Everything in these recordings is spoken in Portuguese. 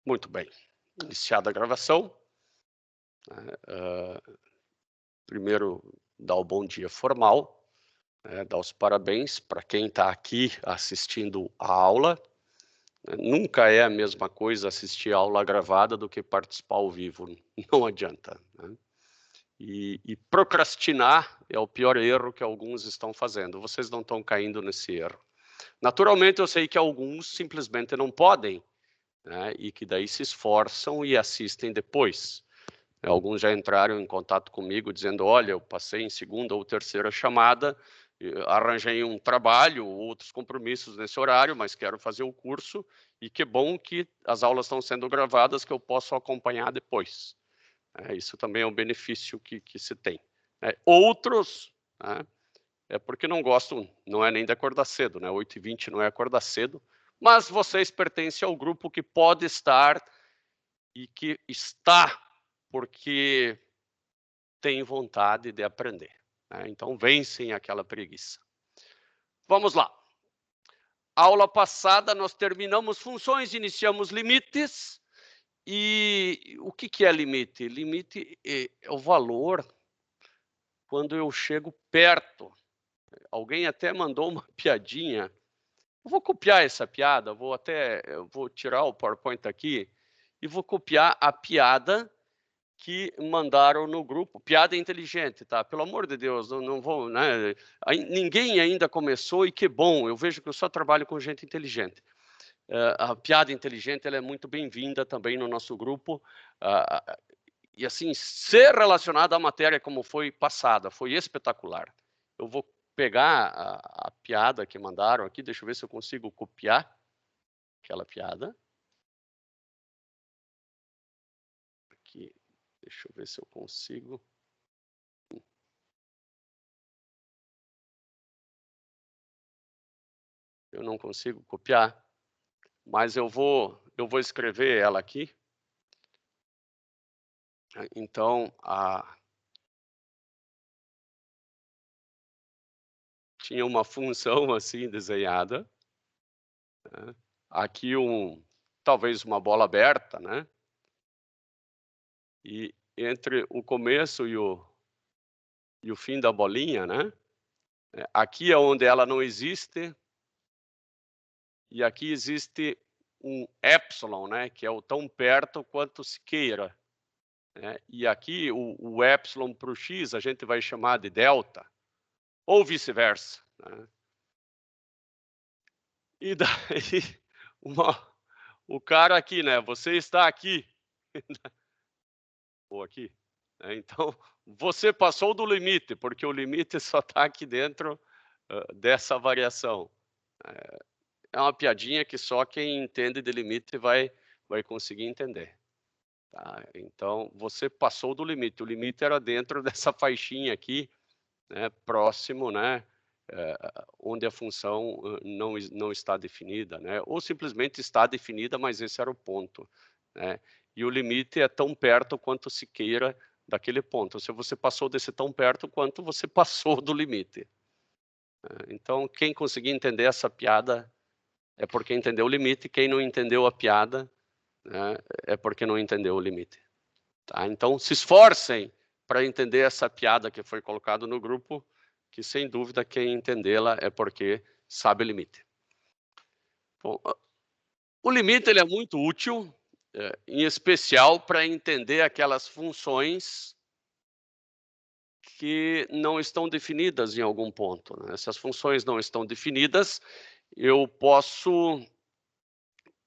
Muito bem. Iniciada a gravação, né, primeiro dar o bom dia formal, né, dar os parabéns para quem está aqui assistindo a aula, né. Nunca é a mesma coisa assistir a aula gravada do que participar ao vivo, não adianta, né. E procrastinar é o pior erro que alguns estão fazendo, vocês não estão caindo nesse erro. Naturalmente, eu sei que alguns simplesmente não podem, né, e que daí se esforçam e assistem depois. Alguns já entraram em contato comigo dizendo: olha, eu passei em segunda ou terceira chamada, arranjei um trabalho, outros compromissos nesse horário, mas quero fazer o curso, e que bom que as aulas estão sendo gravadas, que eu posso acompanhar depois. Isso também é um benefício que se tem. Outros, né, é porque não gostam, não é nem de acordar cedo, né? 8h20 não é acordar cedo, mas vocês pertencem ao grupo que pode estar e que está porque tem vontade de aprender, né? Então vencem aquela preguiça. Vamos lá. Aula passada nós terminamos funções, iniciamos limites. E o que é limite? Limite é o valor quando eu chego perto. Alguém até mandou uma piadinha. Eu vou copiar essa piada, eu vou tirar o PowerPoint aqui e vou copiar a piada que mandaram no grupo. Piada inteligente, tá? Pelo amor de Deus, não vou, né? Ninguém ainda começou e que bom, eu vejo que eu só trabalho com gente inteligente. A piada inteligente, ela é muito bem-vinda também no nosso grupo. E assim, ser relacionada à matéria como foi passada, foi espetacular. Eu vou pegar a piada que mandaram aqui, deixa eu ver se eu consigo copiar aquela piada. Aqui, deixa eu ver se eu consigo. Eu não consigo copiar, mas eu vou escrever ela aqui. Então, tinha uma função assim desenhada, né? Aqui talvez uma bola aberta, né? E entre o começo e o fim da bolinha, né? Aqui é onde ela não existe, e aqui existe um epsilon, né? Que é o tão perto quanto se queira, né? E aqui o epsilon para o x a gente vai chamar de delta, ou vice-versa, né? E daí o cara aqui, né? Você está aqui, ou aqui, né? Então você passou do limite, porque o limite só está aqui dentro dessa variação. É uma piadinha que só quem entende de limite vai conseguir entender. Tá? Então você passou do limite. O limite era dentro dessa faixinha aqui, né? Próximo, né? Onde a função não está definida, né? Ou simplesmente está definida, mas esse era o ponto, né? E o limite é tão perto quanto se queira daquele ponto. Se você passou desse tão perto quanto você passou do limite. Então, quem conseguir entender essa piada é porque entendeu o limite. Quem não entendeu a piada, né, é porque não entendeu o limite. Tá? Então, se esforcem para entender essa piada que foi colocada no grupo, que sem dúvida quem entendê-la é porque sabe o limite. Bom, o limite ele é muito útil, em especial para entender aquelas funções que não estão definidas em algum ponto, né? Se as funções não estão definidas, eu posso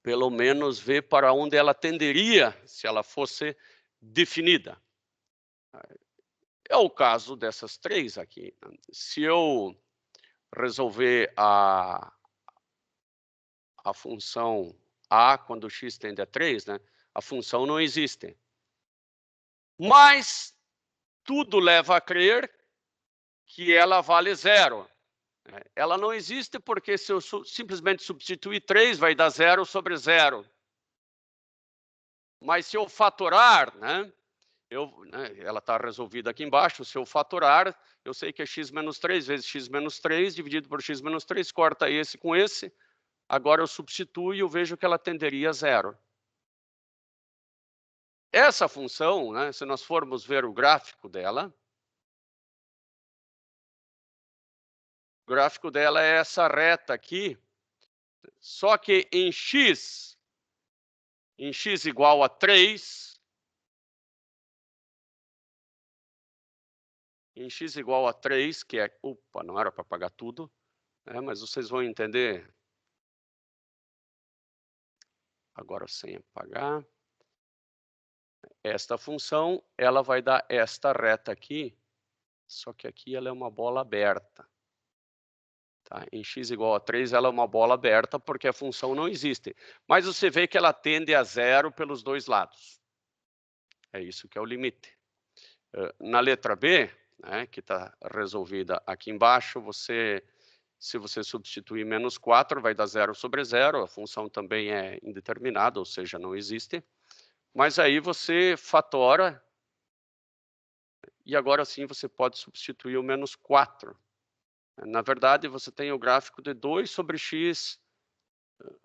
pelo menos ver para onde ela tenderia se ela fosse definida. É o caso dessas três aqui. Se eu resolver a função a quando x tende a 3, né, a função não existe. Mas tudo leva a crer que ela vale 0. Ela não existe porque se eu simplesmente substituir 3, vai dar 0 sobre 0. Mas se eu fatorar, né, ela está resolvida aqui embaixo, se eu fatorar, eu sei que é x menos 3 vezes x menos 3, dividido por x menos 3, corta esse com esse, agora eu substituo e eu vejo que ela tenderia a 0. essa função, né, se nós formos ver o gráfico dela, o gráfico dela é essa reta aqui, só que em x igual a 3, em x igual a 3, que é... Opa, não era para apagar tudo, né, mas vocês vão entender agora sem apagar. Esta função, ela vai dar esta reta aqui, só que aqui ela é uma bola aberta. Tá? Em x igual a 3, ela é uma bola aberta porque a função não existe. Mas você vê que ela tende a zero pelos dois lados. É isso que é o limite. Na letra B, né, que está resolvida aqui embaixo, se você substituir menos 4, vai dar 0 sobre 0. A função também é indeterminada, ou seja, não existe. Mas aí você fatora, e agora sim você pode substituir o menos 4. Na verdade, você tem o gráfico de 2 sobre x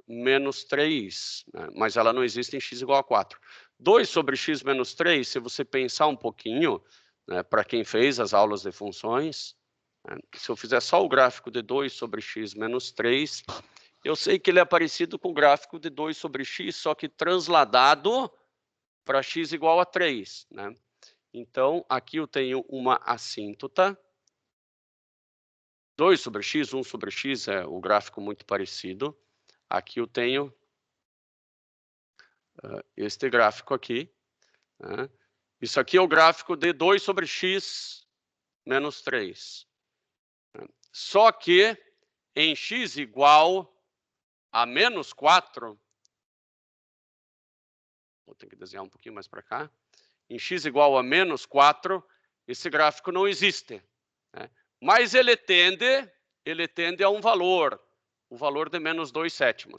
menos 3, né? Mas ela não existe em x igual a 4. 2 sobre x menos 3, se você pensar um pouquinho, né, para quem fez as aulas de funções, né, se eu fizer só o gráfico de 2 sobre x menos 3, eu sei que ele é parecido com o gráfico de 2 sobre x, só que transladado para x igual a 3. Né? Então, aqui eu tenho uma assíntota. 2 sobre x, 1 sobre x é o gráfico muito parecido. Aqui eu tenho este gráfico aqui. Né? Isso aqui é o gráfico de 2 sobre x menos 3. Né? Só que em x igual a menos 4, vou ter que desenhar um pouquinho mais para cá, em x igual a menos 4, esse gráfico não existe. Né? Mas ele tende a um valor, o valor de menos 2/7.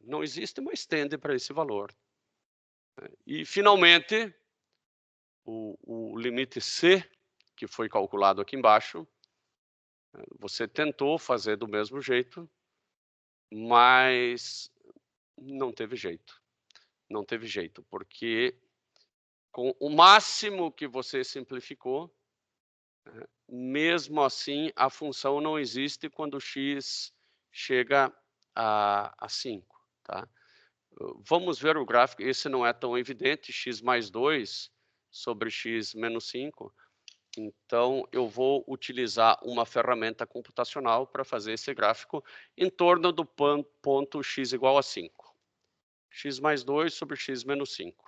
Não existe, mas tende para esse valor. E, finalmente, o limite C, que foi calculado aqui embaixo, você tentou fazer do mesmo jeito, mas não teve jeito. Não teve jeito, porque com o máximo que você simplificou, mesmo assim, a função não existe quando x chega a 5. Tá? Vamos ver o gráfico, esse não é tão evidente, x mais 2 sobre x menos 5. Então, eu vou utilizar uma ferramenta computacional para fazer esse gráfico em torno do ponto x igual a 5. X mais 2 sobre x menos 5.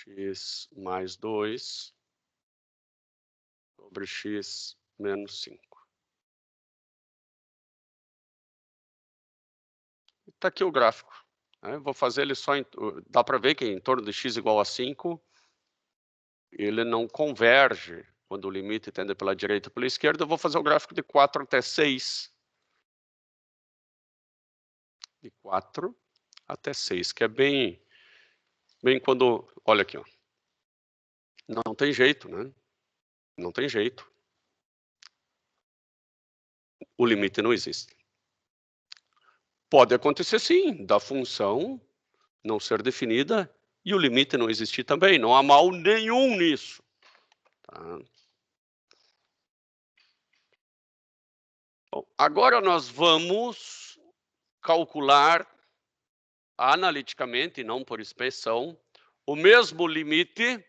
X mais 2 sobre x menos 5. Está aqui o gráfico. Né? Vou fazer ele só... Dá para ver que em torno de x igual a 5, ele não converge quando o limite tende pela direita ou pela esquerda. Eu vou fazer o gráfico de 4 até 6. De 4 até 6, que é bem quando... Olha aqui, ó. Não tem jeito, né? Não tem jeito. O limite não existe. Pode acontecer sim, da função não ser definida e o limite não existir também. Não há mal nenhum nisso. Tá? Bom, agora nós vamos calcular analiticamente, não por expressão, o mesmo limite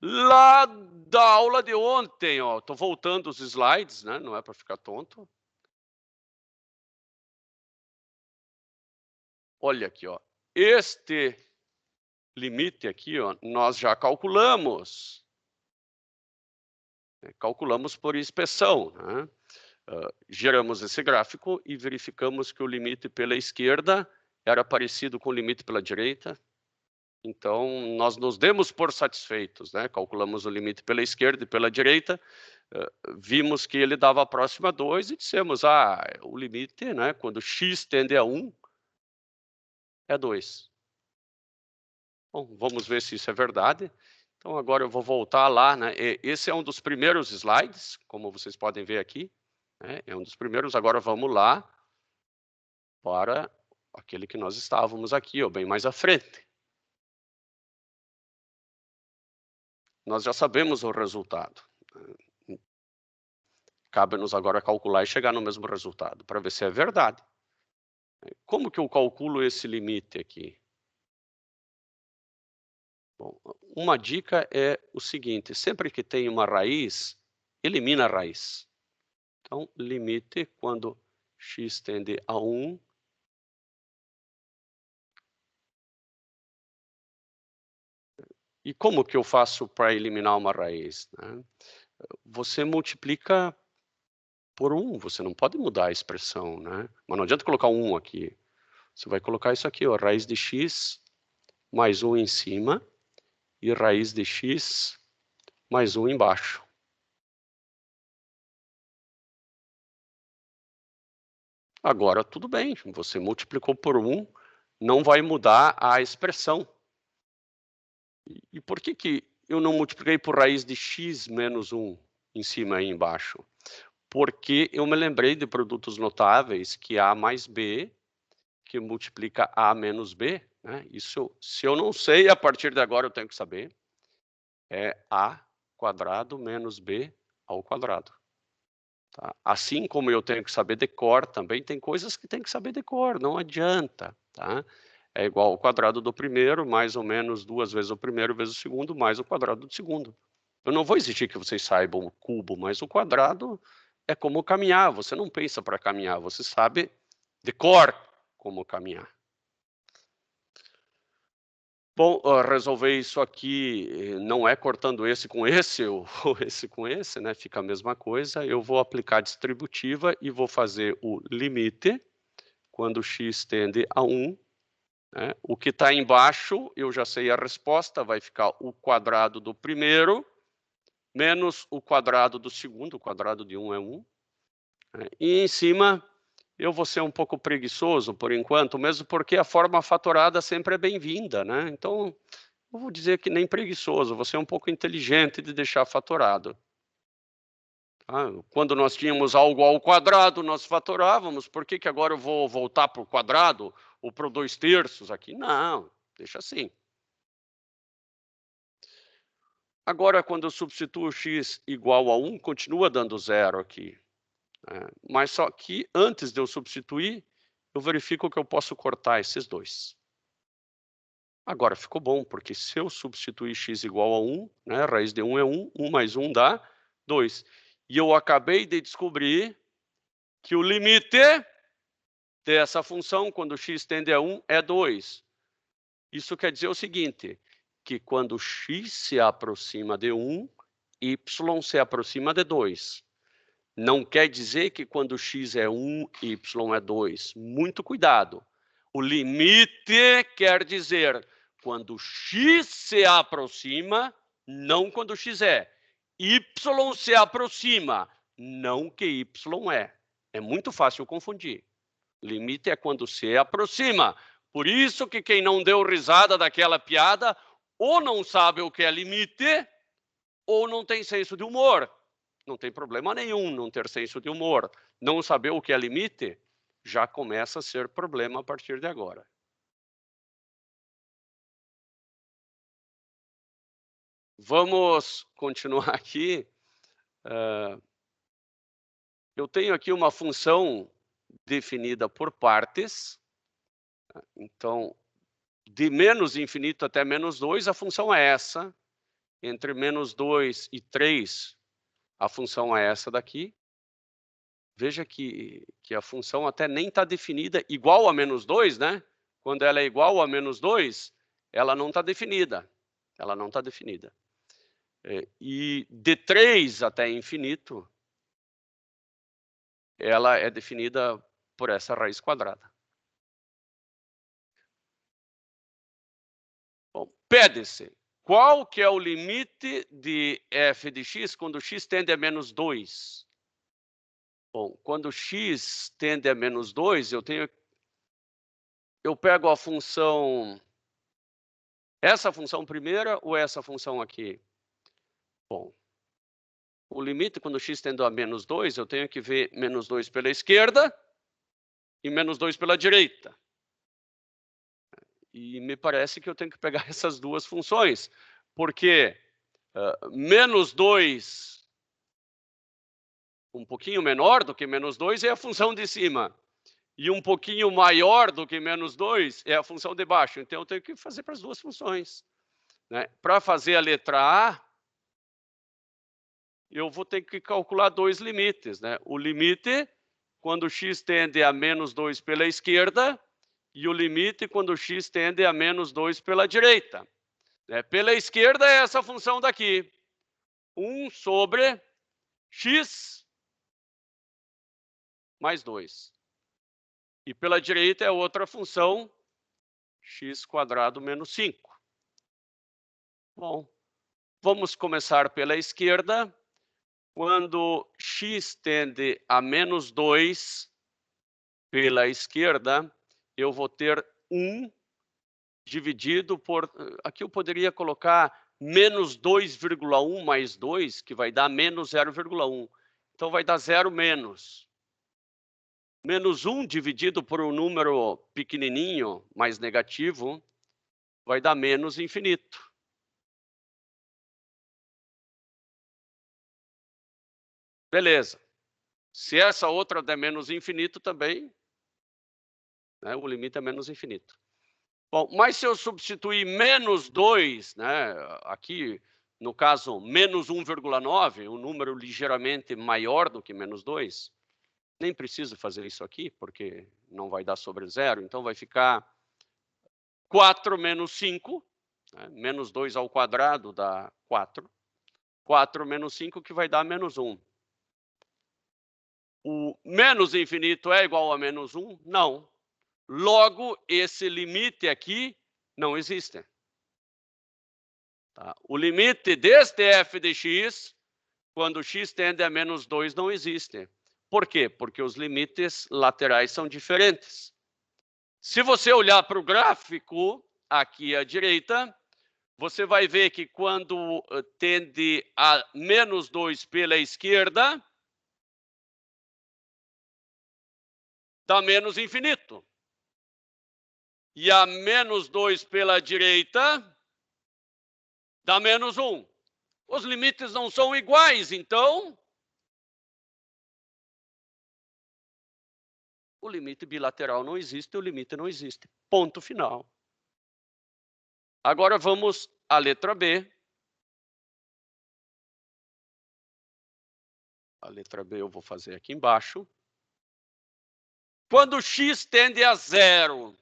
lá da aula de ontem. Estou voltando os slides, né? Não é para ficar tonto. Olha aqui, ó. Este limite aqui, ó, nós já calculamos. Calculamos por inspeção. Né? Geramos esse gráfico e verificamos que o limite pela esquerda era parecido com o limite pela direita. Então, nós nos demos por satisfeitos, né? Calculamos o limite pela esquerda e pela direita, vimos que ele dava próximo a 2 e dissemos, o limite, né, quando x tende a 1, é 2. Bom, vamos ver se isso é verdade. Então, agora eu vou voltar lá, né? Esse é um dos primeiros slides, como vocês podem ver aqui, né? É um dos primeiros. Agora vamos lá para aquele que nós estávamos aqui, ou bem mais à frente. Nós já sabemos o resultado. Cabe-nos agora calcular e chegar no mesmo resultado, para ver se é verdade. Como que eu calculo esse limite aqui? Bom, uma dica é o seguinte, sempre que tem uma raiz, elimina a raiz. Então, limite quando x tende a 1. E como que eu faço para eliminar uma raiz, né? Você multiplica por 1, você não pode mudar a expressão, né? Mas não adianta colocar 1 aqui. Você vai colocar isso aqui, ó, raiz de x mais 1 em cima e raiz de x mais 1 embaixo. Agora, tudo bem, você multiplicou por 1, não vai mudar a expressão. E por que eu não multipliquei por raiz de x menos 1 em cima e embaixo? Porque eu me lembrei de produtos notáveis que A mais B, que multiplica A menos B, né? Isso, se eu não sei, a partir de agora eu tenho que saber, é A quadrado menos B ao quadrado. Tá? Assim como eu tenho que saber de cor, também tem coisas que tem que saber de cor, não adianta. Tá? É igual ao quadrado do primeiro, mais ou menos 2 vezes o primeiro vezes o segundo, mais o quadrado do segundo. Eu não vou exigir que vocês saibam o cubo, mas o quadrado é como caminhar. Você não pensa para caminhar, você sabe de cor como caminhar. Bom, resolver isso aqui não é cortando esse com esse ou esse com esse, né? Fica a mesma coisa. Eu vou aplicar a distributiva e vou fazer o limite quando x tende a 1. Né? O que está embaixo, eu já sei a resposta, vai ficar o quadrado do primeiro menos o quadrado do segundo, o quadrado de 1 é 1. Né? E em cima, eu vou ser um pouco preguiçoso por enquanto, mesmo porque a forma fatorada sempre é bem-vinda, né? Então, eu vou dizer que nem preguiçoso, vou ser um pouco inteligente de deixar fatorado. Tá? Quando nós tínhamos algo ao quadrado, nós fatorávamos, por que agora eu vou voltar para o quadrado ou para o 2/3 aqui? Não, deixa assim. Agora, quando eu substituo x igual a 1, continua dando 0 aqui. Mas só que antes de eu substituir, eu verifico que eu posso cortar esses dois. Agora ficou bom, porque se eu substituir x igual a 1, né, a raiz de 1 é 1, 1 mais 1 dá 2. E eu acabei de descobrir que o limite dessa função, quando x tende a 1, é 2. Isso quer dizer o seguinte, que quando x se aproxima de 1, y se aproxima de 2. Não quer dizer que quando x é 1, y é 2. Muito cuidado. O limite quer dizer quando x se aproxima, não quando x é. Y se aproxima, não que y é. É muito fácil confundir. Limite é quando se aproxima. Por isso que quem não deu risada daquela piada, ou não sabe o que é limite, ou não tem senso de humor. Não tem problema nenhum não ter senso de humor. Não saber o que é limite já começa a ser problema a partir de agora. Vamos continuar aqui. Eu tenho aqui uma função definida por partes. Então, de menos infinito até menos 2, a função é essa. Entre menos 2 e 3, a função é essa daqui. Veja que a função até nem está definida igual a menos 2, né? Quando ela é igual a menos 2, ela não está definida. Ela não está definida. E de 3 até infinito, ela é definida por essa raiz quadrada. Bom, Pede-se, qual que é o limite de f de x quando x tende a menos 2? Bom, quando x tende a menos 2, eu pego a função, essa função primeira ou essa função aqui? Bom, o limite quando x tende a menos 2, eu tenho que ver menos 2 pela esquerda e menos 2 pela direita. E me parece que eu tenho que pegar essas duas funções, porque menos 2, um pouquinho menor do que menos 2, é a função de cima. E um pouquinho maior do que menos 2 é a função de baixo. Então, eu tenho que fazer para as duas funções, né? Para fazer a letra A, eu vou ter que calcular dois limites, né? O limite quando x tende a menos 2 pela esquerda e o limite quando x tende a menos 2 pela direita. Pela esquerda é essa função daqui, 1 sobre x mais 2. E pela direita é outra função, x² menos 5. Bom, vamos começar pela esquerda. Quando x tende a menos 2 pela esquerda, eu vou ter 1 dividido por... Aqui eu poderia colocar menos 2,1 mais 2, que vai dar menos 0,1. Então, vai dar 0 menos. Menos 1 dividido por um número pequenininho, mais negativo, vai dar menos infinito. Beleza. Se essa outra der menos infinito também, né, o limite é menos infinito. Bom, mas se eu substituir menos 2, né, aqui, no caso, menos 1,9, um número ligeiramente maior do que menos 2, nem preciso fazer isso aqui, porque não vai dar sobre zero, então vai ficar 4 menos 5, né, menos 2 ao quadrado dá 4. 4 menos 5, que vai dar menos 1. O menos infinito é igual a menos 1? Não. Logo, esse limite aqui não existe. Tá? O limite deste f de x, quando x tende a menos 2, não existe. Por quê? Porque os limites laterais são diferentes. Se você olhar para o gráfico, aqui à direita, você vai ver que quando tende a menos 2 pela esquerda, dá menos infinito. E a menos 2 pela direita, dá menos 1. Os limites não são iguais, então o limite bilateral não existe, o limite não existe. Ponto final. Agora vamos à letra B. A letra B eu vou fazer aqui embaixo. Quando x tende a 0.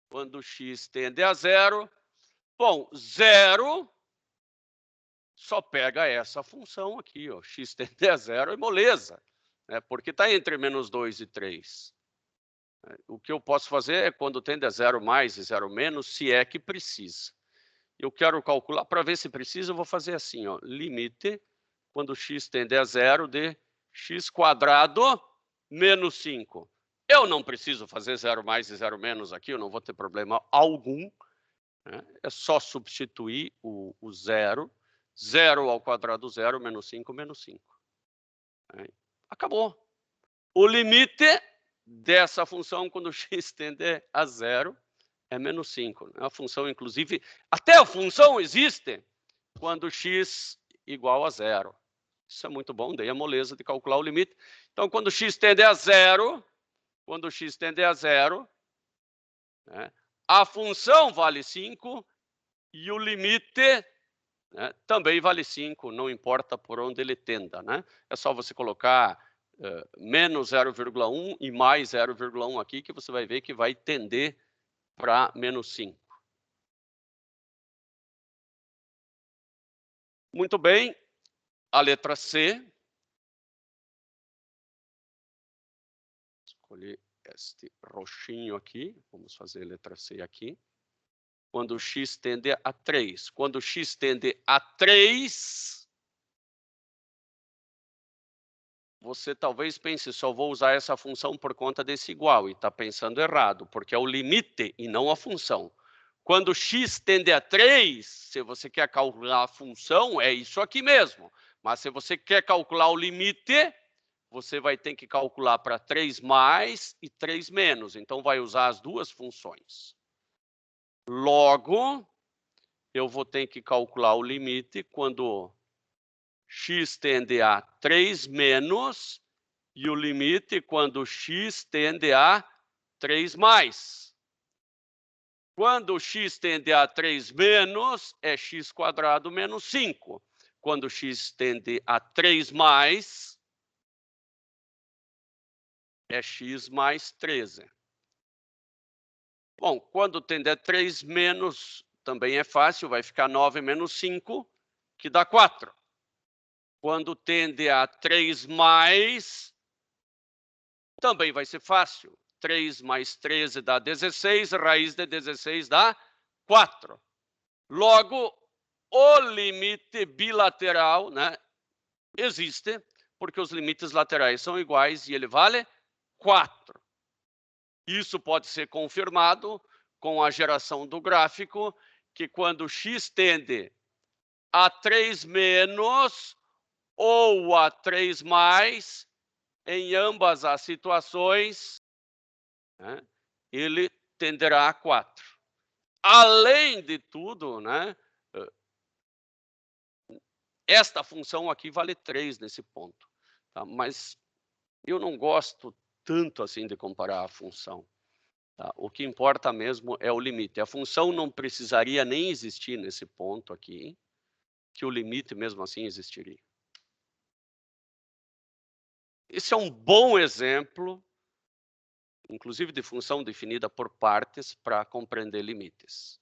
Quando x tende a 0, bom, 0 só pega essa função aqui, ó, x tende a 0 é moleza, né, porque está entre menos 2 e 3. O que eu posso fazer é quando tende a 0 mais e 0 menos, se é que precisa. Eu quero calcular, para ver se precisa, eu vou fazer assim, ó, limite, quando x tende a 0, de x² menos 5. Eu não preciso fazer 0 mais e 0 menos aqui, eu não vou ter problema algum. Né? É só substituir o 0. 0 ao quadrado 0, menos 5, menos 5. Acabou. O limite dessa função, quando x tende a 0, é menos 5. A função, inclusive, até a função existe quando x igual a 0. Isso é muito bom, daí a moleza de calcular o limite. Então, quando x tende a 0, né, a função vale 5 e o limite, né, também vale 5, não importa por onde ele tenda. Né? É só você colocar menos 0,1 e mais 0,1 aqui, que você vai ver que vai tender para menos 5. Muito bem, a letra C. Escolher este roxinho aqui, vamos fazer a letra C aqui. quando x tende a 3. Quando x tende a 3, você talvez pense, só vou usar essa função por conta desse igual, e está pensando errado, porque é o limite e não a função. Quando x tende a 3, se você quer calcular a função, é isso aqui mesmo. Mas se você quer calcular o limite, você vai ter que calcular para 3 mais e 3 menos. Então, vai usar as duas funções. Logo, eu vou ter que calcular o limite quando x tende a 3 menos e o limite quando x tende a 3 mais. Quando x tende a 3 menos, é x² menos 5. Quando x tende a 3 mais, é x mais 13. Bom, quando tende a 3 menos, também é fácil, vai ficar 9 menos 5, que dá 4. Quando tende a 3 mais, também vai ser fácil. 3 mais 13 dá 16, raiz de 16 dá 4. Logo, o limite bilateral, né, existe, porque os limites laterais são iguais e ele vale 4. Isso pode ser confirmado com a geração do gráfico, que quando x tende a 3 menos ou a 3 mais, em ambas as situações, né, ele tenderá a 4. Além de tudo, né, esta função aqui vale 3 nesse ponto. Tá? Mas eu não gosto tanto assim de comparar a função. Tá? O que importa mesmo é o limite. A função não precisaria nem existir nesse ponto aqui, que o limite mesmo assim existiria. Esse é um bom exemplo, inclusive de função definida por partes para compreender limites.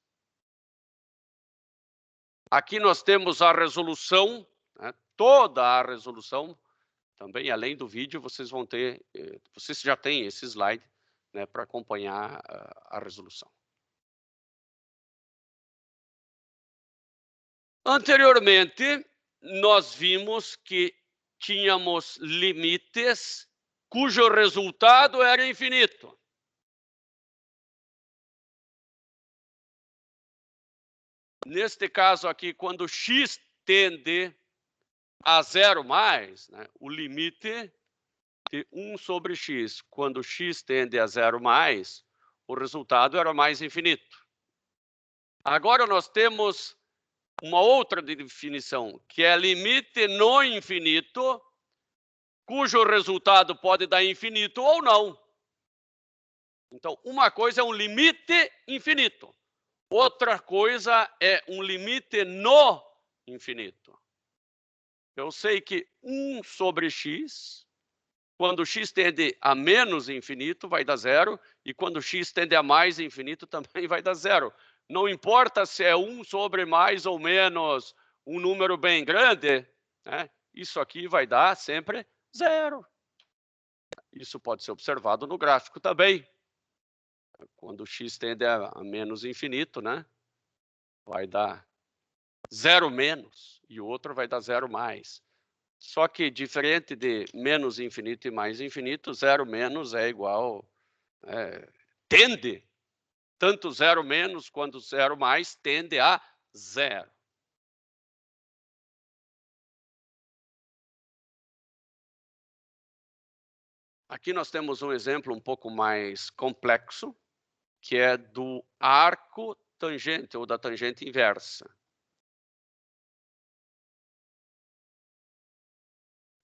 Aqui nós temos a resolução, né, toda a resolução. Também, além do vídeo, vocês vão ter, vocês já têm esse slide, né, para acompanhar a resolução. Anteriormente, nós vimos que tínhamos limites cujo resultado era infinito. Neste caso aqui, quando x tende a 0 mais, né, o limite de 1 sobre x. Quando x tende a 0 mais, o resultado era mais infinito. Agora nós temos uma outra definição, que é limite no infinito, cujo resultado pode dar infinito ou não. Então, uma coisa é um limite infinito, outra coisa é um limite no infinito. Eu sei que 1 sobre x, quando x tende a menos infinito, vai dar 0, e quando x tende a mais infinito, também vai dar 0. Não importa se é 1 sobre mais ou menos um número bem grande, né? Isso aqui vai dar sempre 0. Isso pode ser observado no gráfico também. Quando x tende a menos infinito, né, vai dar 0 menos, e o outro vai dar 0 mais. Só que, diferente de menos infinito e mais infinito, 0 menos é igual, tende, tanto 0 menos quanto 0 mais tende a 0. Aqui nós temos um exemplo um pouco mais complexo, que é do arco tangente, ou da tangente inversa.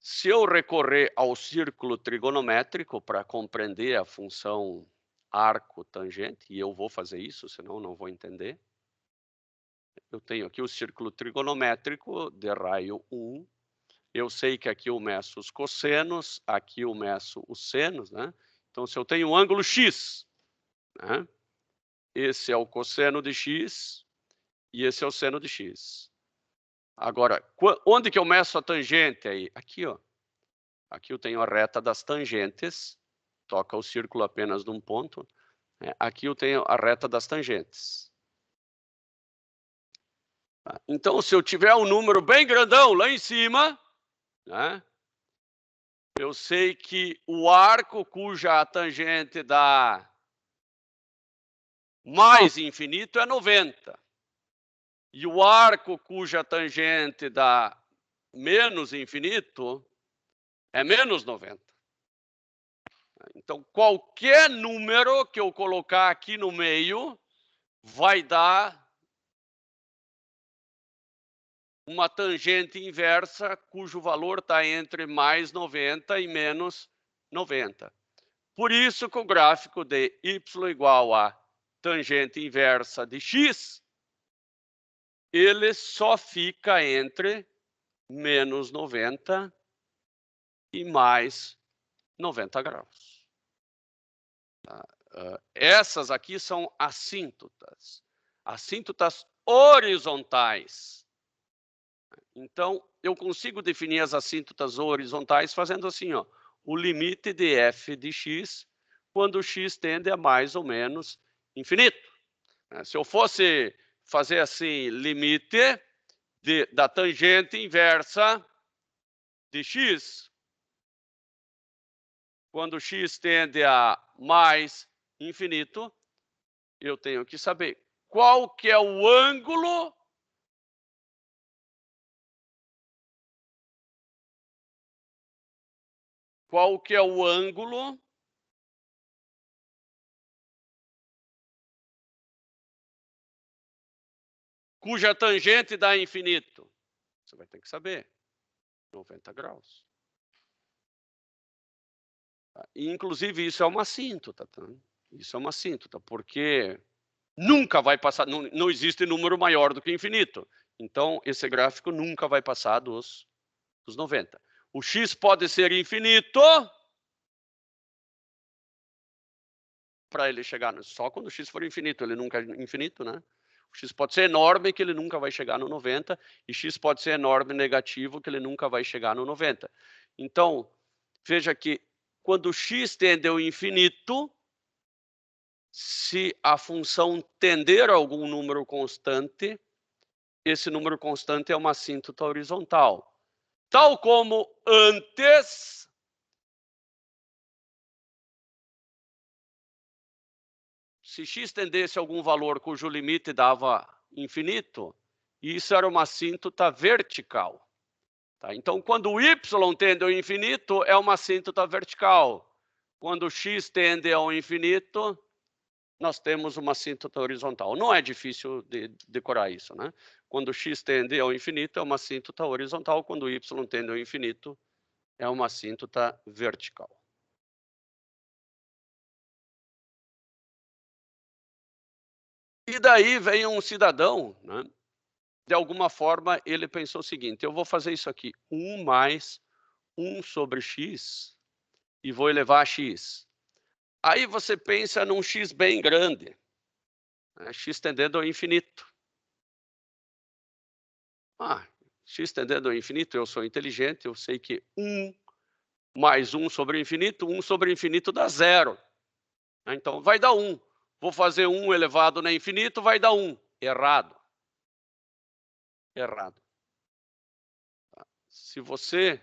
Se eu recorrer ao círculo trigonométrico para compreender a função arco tangente, e eu vou fazer isso, senão não vou entender. Eu tenho aqui o círculo trigonométrico de raio 1. Eu sei que aqui eu meço os cossenos, aqui eu meço os senos, né? Então, se eu tenho um ângulo x, né? Esse é o cosseno de x e esse é o seno de x. Agora, onde que eu meço a tangente aí? Aqui, ó. Aqui eu tenho a reta das tangentes, toca o círculo apenas num ponto. Aqui eu tenho a reta das tangentes. Então, se eu tiver um número bem grandão lá em cima, né, eu sei que o arco cuja tangente dá mais infinito é 90. E o arco cuja tangente dá menos infinito é menos 90. Então, qualquer número que eu colocar aqui no meio vai dar uma tangente inversa cujo valor está entre mais 90 e menos 90. Por isso que o gráfico de y igual a tangente inversa de x, ele só fica entre menos 90 e mais 90 graus. Essas aqui são assíntotas. Assíntotas horizontais. Então, eu consigo definir as assíntotas horizontais fazendo assim, ó, o limite de f de x quando x tende a mais ou menos infinito. Se eu fosse fazer assim, limite da tangente inversa de x, quando x tende a mais infinito, eu tenho que saber qual que é o ângulo cuja tangente dá infinito. Você vai ter que saber. 90 graus. E, inclusive, isso é uma assíntota. Tá? Isso é uma assíntota, porque nunca vai passar, não existe número maior do que infinito. Então, esse gráfico nunca vai passar dos 90. O x pode ser infinito para ele chegar, só quando o x for infinito, ele nunca é infinito, né? O x pode ser enorme, que ele nunca vai chegar no 90, e x pode ser enorme negativo, que ele nunca vai chegar no 90. Então, veja que quando x tende ao infinito, se a função tender a algum número constante, esse número constante é uma assíntota horizontal. Tal como antes, se x tendesse a algum valor cujo limite dava infinito, isso era uma assíntota vertical. Tá? Então, quando o y tende ao infinito, é uma assíntota vertical. Quando o x tende ao infinito, nós temos uma assíntota horizontal. Não é difícil de decorar isso, né? Quando x tende ao infinito, é uma assíntota horizontal. Quando y tende ao infinito, é uma assíntota vertical. E daí vem um cidadão, né? De alguma forma, ele pensou o seguinte, eu vou fazer isso aqui, 1 mais 1 sobre x, e vou elevar a x. Aí você pensa num x bem grande, né? X tendendo ao infinito. X tendendo ao infinito, eu sou inteligente, eu sei que 1 mais 1 sobre o infinito, 1 sobre o infinito dá 0. Então, vai dar 1. Vou fazer 1 elevado a infinito, vai dar 1. Errado. Errado. Se você...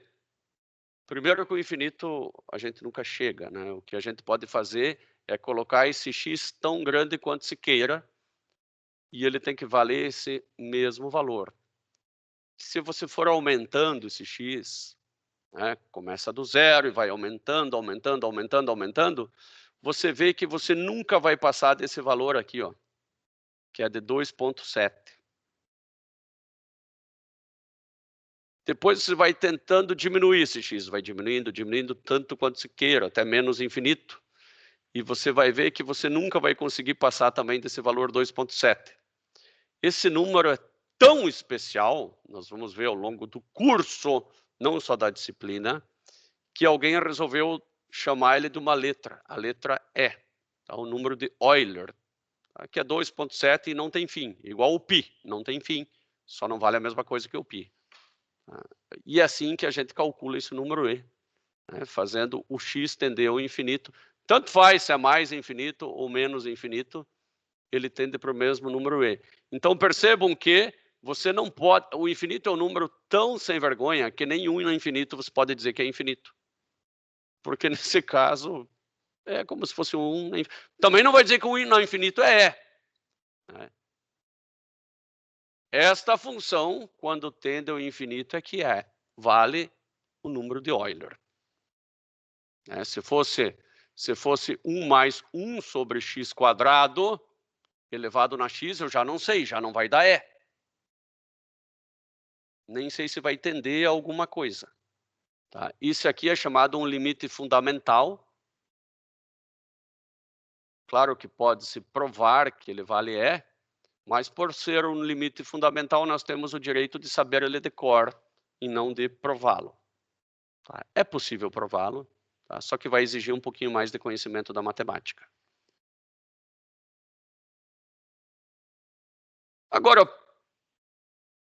Primeiro que o infinito a gente nunca chega, né? O que a gente pode fazer é colocar esse x tão grande quanto se queira, e ele tem que valer esse mesmo valor. Se você for aumentando esse x, né, começa do zero e vai aumentando, aumentando, aumentando, aumentando, você vê que você nunca vai passar desse valor aqui, ó, que é de 2,7. Depois você vai tentando diminuir esse x, vai diminuindo, diminuindo tanto quanto se queira, até menos infinito. E você vai ver que você nunca vai conseguir passar também desse valor 2,7. Esse número é tão especial, nós vamos ver ao longo do curso, não só da disciplina, que alguém resolveu chamar ele de uma letra, a letra E, tá? O número de Euler, tá? Que é 2,7 e não tem fim, igual o π, não tem fim, só não vale a mesma coisa que o π. E é assim que a gente calcula esse número E, né? Fazendo o x tender ao infinito, tanto faz se é mais infinito ou menos infinito, ele tende para o mesmo número E. Então percebam que você não pode... O infinito é um número tão sem vergonha que nenhum no infinito você pode dizer que é infinito. Porque, nesse caso, é como se fosse um... Também não vai dizer que um no infinito é. Né? Esta função, quando tende ao infinito, é que vale o número de Euler. Se fosse 1 mais 1 sobre x quadrado, elevado na x, eu já não sei, já não vai dar E. Nem sei se vai entender alguma coisa. Tá? Isso aqui é chamado um limite fundamental. Claro que pode-se provar que ele vale E, mas por ser um limite fundamental, nós temos o direito de saber ele de cor e não de prová-lo. Tá? É possível prová-lo, tá? Só que vai exigir um pouquinho mais de conhecimento da matemática. Agora,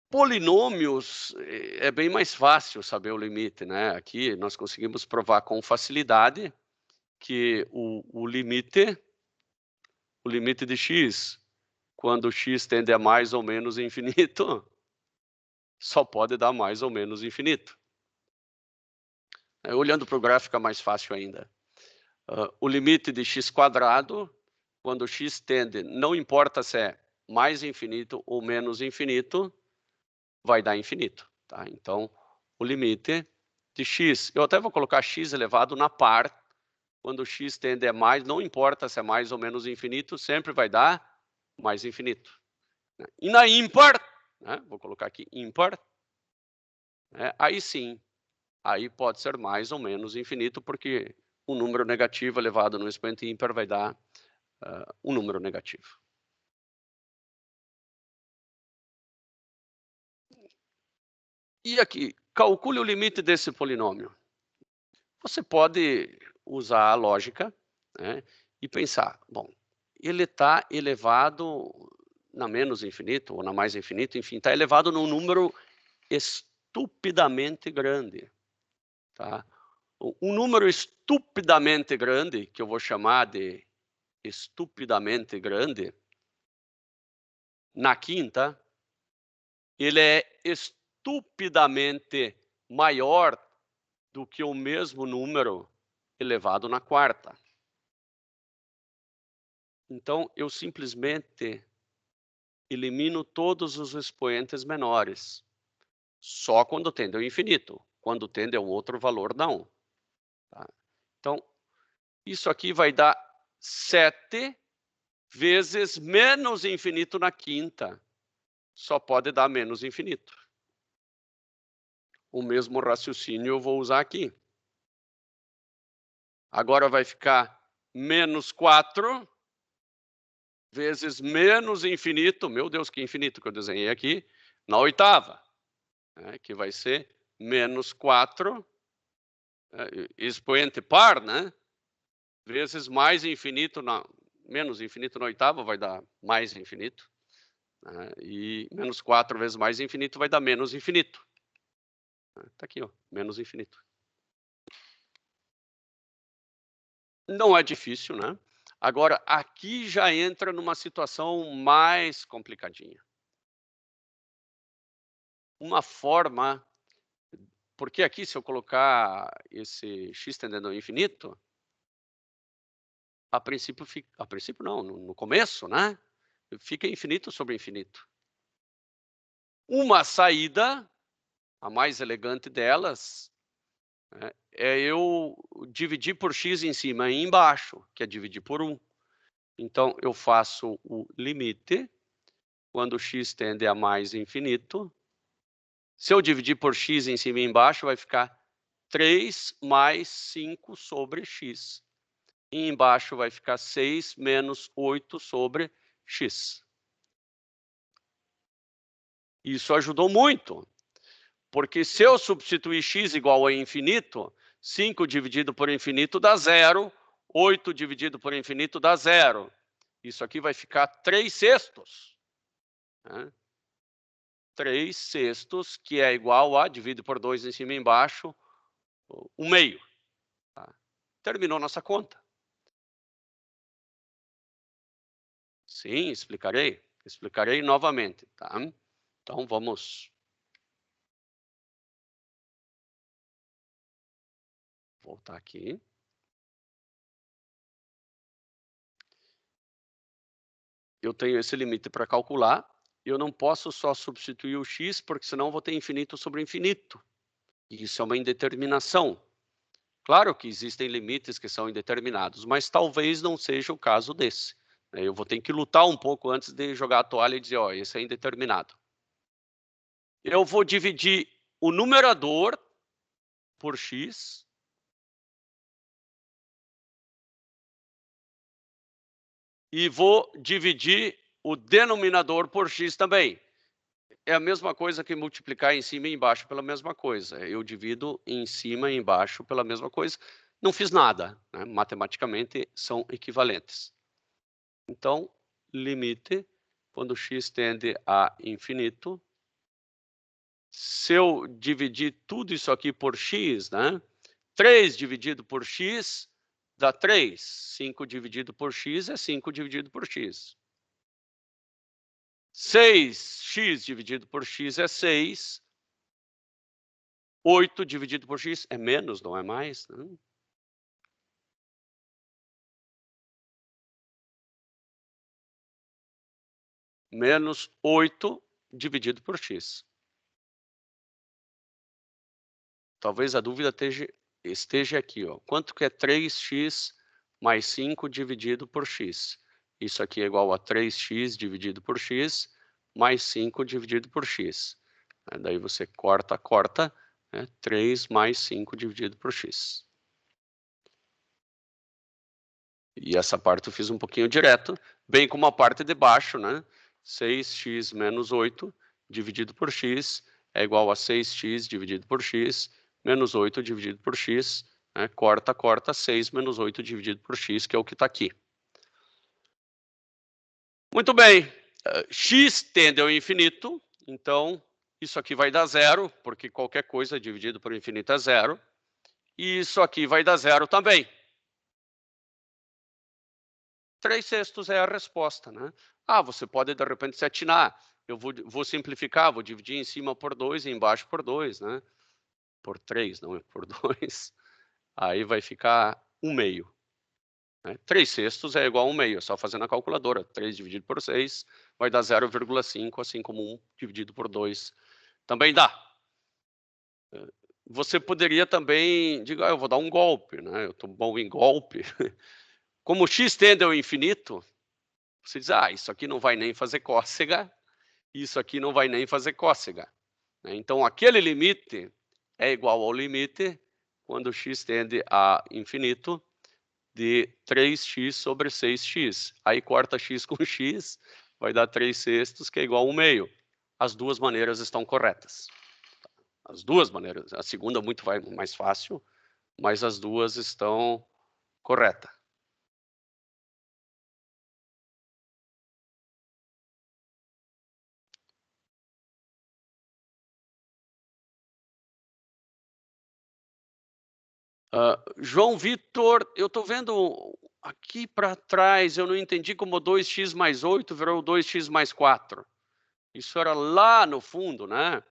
polinômios é bem mais fácil saber o limite, né? Aqui nós conseguimos provar com facilidade que o limite de x, quando x tende a mais ou menos infinito, só pode dar mais ou menos infinito. Olhando para o gráfico é mais fácil ainda. O limite de x quadrado, quando x tende, não importa se é mais infinito ou menos infinito, vai dar infinito. Tá? Então, o limite de x, eu até vou colocar x elevado na par, quando x tende a mais, não importa se é mais ou menos infinito, sempre vai dar mais infinito. E na ímpar, né, vou colocar aqui ímpar, né, aí sim, aí pode ser mais ou menos infinito, porque um número negativo elevado no expoente ímpar vai dar um número negativo. E aqui, calcule o limite desse polinômio. Você pode usar a lógica, né, e pensar, bom, ele está elevado na menos infinito ou na mais infinito, enfim, está elevado num número estupidamente grande. Tá? Um número estupidamente grande, que eu vou chamar de estupidamente grande, na quinta, ele é estupidamente maior do que o mesmo número elevado na quarta. Então, eu simplesmente elimino todos os expoentes menores. Só quando tende ao infinito. Quando tende a um outro valor, não. Tá? Então, isso aqui vai dar 7 vezes menos infinito na quinta. Só pode dar menos infinito. O mesmo raciocínio eu vou usar aqui. Agora vai ficar menos 4 vezes menos infinito. Meu Deus, que infinito que eu desenhei aqui. Na oitava. Né, que vai ser menos 4, expoente par, né? Vezes mais infinito, menos infinito na oitava vai dar mais infinito. Né, e menos 4 vezes mais infinito vai dar menos infinito. Está aqui, ó, menos infinito. Não é difícil, né? Agora, aqui já entra numa situação mais complicadinha. Uma forma... Porque aqui, se eu colocar esse x tendendo ao infinito, a princípio não, no começo, né? Fica infinito sobre infinito. Uma saída, a mais elegante delas, né, é eu dividir por x em cima e embaixo, que é dividir por 1. Então, eu faço o limite, quando x tende a mais infinito. Se eu dividir por x em cima e embaixo, vai ficar 3 mais 5 sobre x. E embaixo vai ficar 6 menos 8 sobre x. Isso ajudou muito, porque se eu substituir x igual a infinito, 5 dividido por infinito dá 0, 8 dividido por infinito dá 0. Isso aqui vai ficar 3 sextos. Né? 3 sextos, que é igual a, dividido por 2 em cima e embaixo, 1/2. Tá? Terminou nossa conta. Sim, explicarei. Explicarei novamente. Tá? Então, vamos voltar aqui. Eu tenho esse limite para calcular, eu não posso só substituir o x, porque senão vou ter infinito sobre infinito. E isso é uma indeterminação. Claro que existem limites que são indeterminados, mas talvez não seja o caso desse. Eu vou ter que lutar um pouco antes de jogar a toalha e dizer, ó, esse é indeterminado. Eu vou dividir o numerador por x e vou dividir o denominador por x também. É a mesma coisa que multiplicar em cima e embaixo pela mesma coisa. Eu divido em cima e embaixo pela mesma coisa. Não fiz nada, né? Matematicamente são equivalentes. Então, limite, quando x tende a infinito, se eu dividir tudo isso aqui por x, né? 3 dividido por x dá 3. 5 dividido por x é 5 dividido por x. 6x dividido por x é 6. 8 dividido por x é menos, não é mais, né? Menos 8 dividido por x. Talvez a dúvida esteja aqui, ó. Quanto que é 3x mais 5 dividido por x? Isso aqui é igual a 3x dividido por x mais 5 dividido por x. Daí você corta, né? 3 mais 5 dividido por x. E essa parte eu fiz um pouquinho direto, bem como a parte de baixo, né? 6x menos 8 dividido por x é igual a 6x dividido por x menos 8 dividido por x, né? Corta, 6 menos 8 dividido por x, que é o que está aqui. Muito bem, x tende ao infinito, então isso aqui vai dar zero, porque qualquer coisa dividido por infinito é zero, e isso aqui vai dar zero também. 3/6 é a resposta, né? Ah, você pode de repente se atinar. Eu vou simplificar, vou dividir em cima por 2 e embaixo por 2, né? Por 3, não é por 2. Aí vai ficar 1/2. Né? 3/6 é igual a 1/2, é só fazer na calculadora. 3 dividido por 6 vai dar 0,5, assim como 1 dividido por 2 também dá. Você poderia também, diga, eu vou dar um golpe, né? Eu estou bom em golpe. Como x tende ao infinito, você diz, isso aqui não vai nem fazer cócega, isso aqui não vai nem fazer cócega. Então, aquele limite é igual ao limite, quando x tende a infinito, de 3x sobre 6x. Aí corta x com x, vai dar 3/6, que é igual a 1/2. As duas maneiras estão corretas. As duas maneiras. A segunda é muito mais fácil, mas as duas estão corretas. João Vitor, eu estou vendo aqui para trás, eu não entendi como 2x mais 8 virou 2x mais 4. Isso era lá no fundo, né?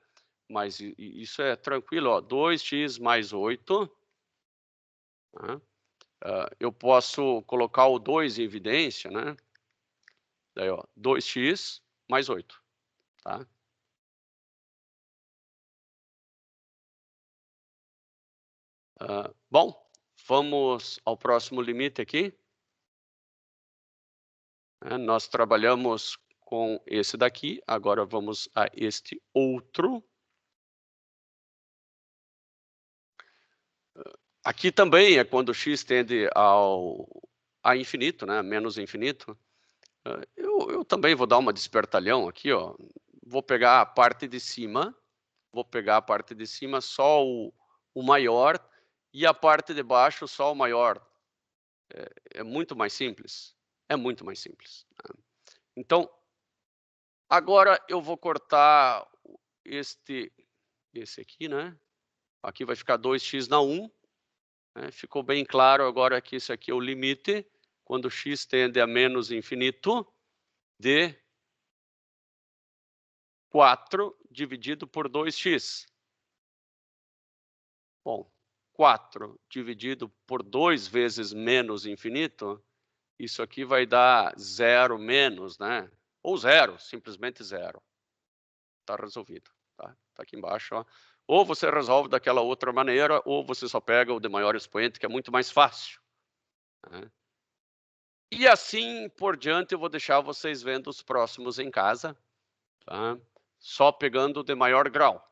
Mas isso é tranquilo, ó, 2x mais 8. Né? Eu posso colocar o 2 em evidência, né? Daí, ó, 2x mais 8. Tá? Bom, vamos ao próximo limite aqui. Nós trabalhamos com esse daqui, agora vamos a este outro. Aqui também é quando x tende a infinito, né? Menos infinito. Eu também vou dar uma despertalhão aqui, ó. Vou pegar a parte de cima, só o maior, e a parte de baixo só o maior. É muito mais simples. É muito mais simples. Né? Então, agora eu vou cortar esse aqui, né? Aqui vai ficar 2x na 1. Né? Ficou bem claro agora que isso aqui é o limite, quando x tende a menos infinito, de 4 dividido por 2x. Bom, 4 dividido por 2 vezes menos infinito, isso aqui vai dar 0 menos, né? Ou 0, simplesmente 0. Está resolvido. Tá aqui embaixo, ó. Ou você resolve daquela outra maneira, ou você só pega o de maior expoente, que é muito mais fácil, né? E assim por diante, eu vou deixar vocês vendo os próximos em casa, tá? Só pegando o de maior grau.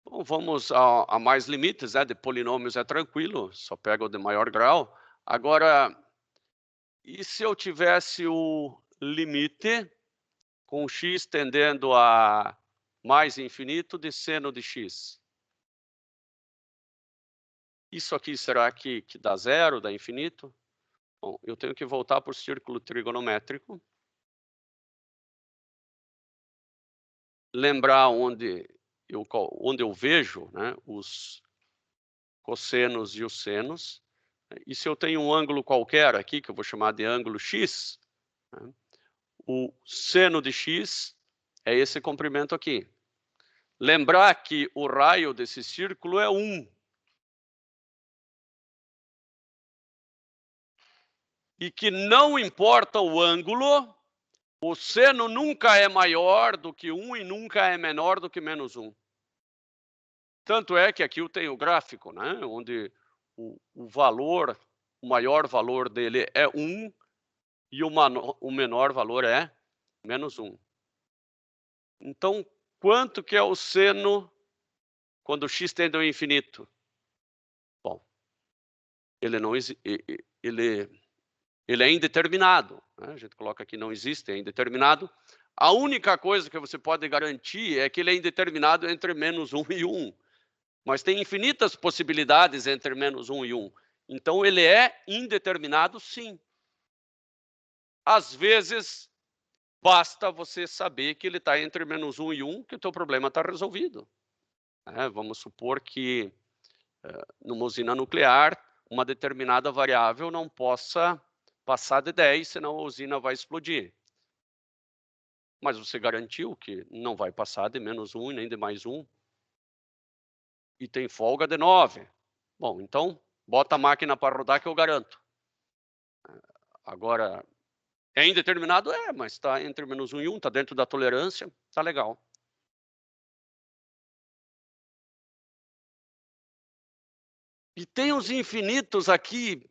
Bom, vamos a mais limites, né? De polinômios é tranquilo, só pega o de maior grau. Agora, e se eu tivesse o limite com x tendendo a mais infinito de seno de x? Isso aqui será que dá zero, dá infinito? Bom, eu tenho que voltar para o círculo trigonométrico. Lembrar onde eu vejo, né, os cossenos e os senos. E se eu tenho um ângulo qualquer aqui, que eu vou chamar de ângulo x, né, o seno de x é esse comprimento aqui. Lembrar que o raio desse círculo é 1. E que não importa o ângulo, o seno nunca é maior do que 1 e nunca é menor do que menos 1. Tanto é que aqui eu tenho o gráfico, né, onde o valor, o maior valor dele é 1 e o menor valor é menos 1. Então, quanto que é o seno quando x tende ao infinito? Bom, ele não ele é indeterminado, né? A gente coloca aqui não existe, é indeterminado. A única coisa que você pode garantir é que ele é indeterminado entre menos 1 e 1. Mas tem infinitas possibilidades entre menos 1 e 1. Então, ele é indeterminado, sim. Às vezes, basta você saber que ele está entre menos 1 e 1, que o teu problema está resolvido. Vamos supor que, numa usina nuclear, uma determinada variável não possa passar de 10, senão a usina vai explodir. Mas você garantiu que não vai passar de menos 1 e nem de mais 1. E tem folga de 9. Bom, então, bota a máquina para rodar que eu garanto. Agora, é indeterminado? É, mas está entre menos 1 e 1, está dentro da tolerância, está legal. E tem os infinitos aqui,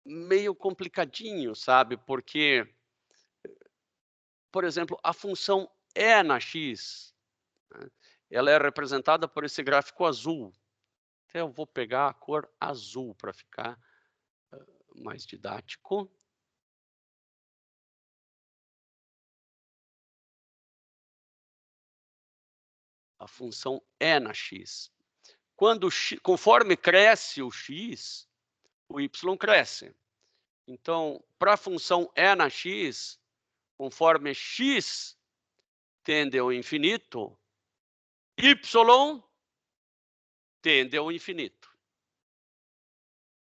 meio complicadinho, sabe? Porque, por exemplo, a função e na x, né, ela é representada por esse gráfico azul. Até eu vou pegar a cor azul para ficar mais didático. A função e na x. Conforme cresce o x, o y cresce. Então, para a função e na x, conforme x tende ao infinito, y tende ao infinito.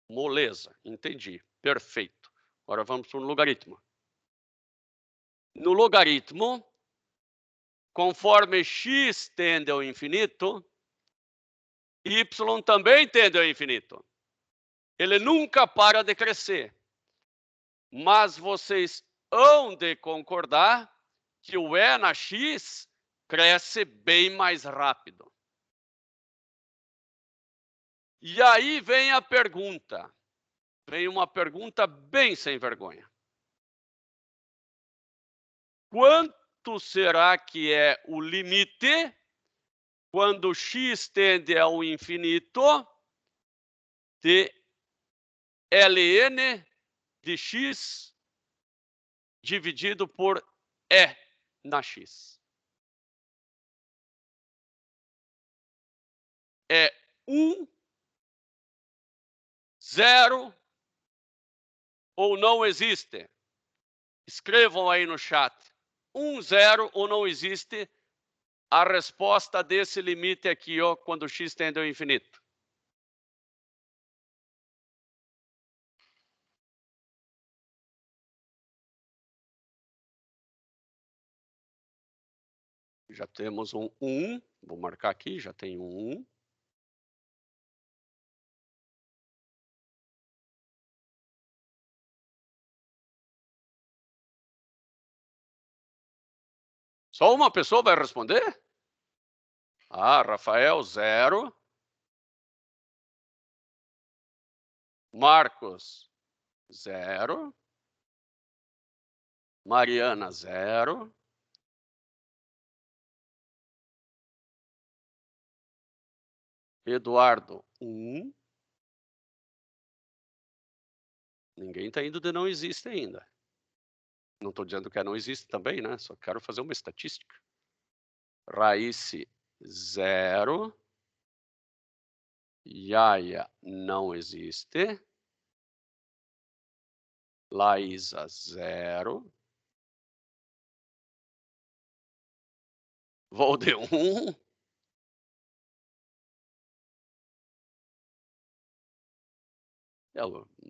Moleza, entendi. Perfeito. Agora vamos para o logaritmo. No logaritmo, conforme x tende ao infinito, y também tende ao infinito. Ele nunca para de crescer. Mas vocês hão de concordar que o e na x cresce bem mais rápido. E aí vem a pergunta. Vem uma pergunta bem sem vergonha. Quanto será que é o limite quando x tende ao infinito de ln de x dividido por e na x? É 1, 0 ou não existe? Escrevam aí no chat. 1, 0 ou não existe a resposta desse limite aqui, ó, quando x tende ao infinito? Já temos um 1, vou marcar aqui, já tem um 1. Só uma pessoa vai responder? Ah, Rafael, 0. Marcos, 0. Mariana, 0. Eduardo, 1. Ninguém está indo de não existe ainda. Não estou dizendo que não existe também, né? Só quero fazer uma estatística. Raísse, 0. Yaya, não existe. Laísa, 0. Valde, 1.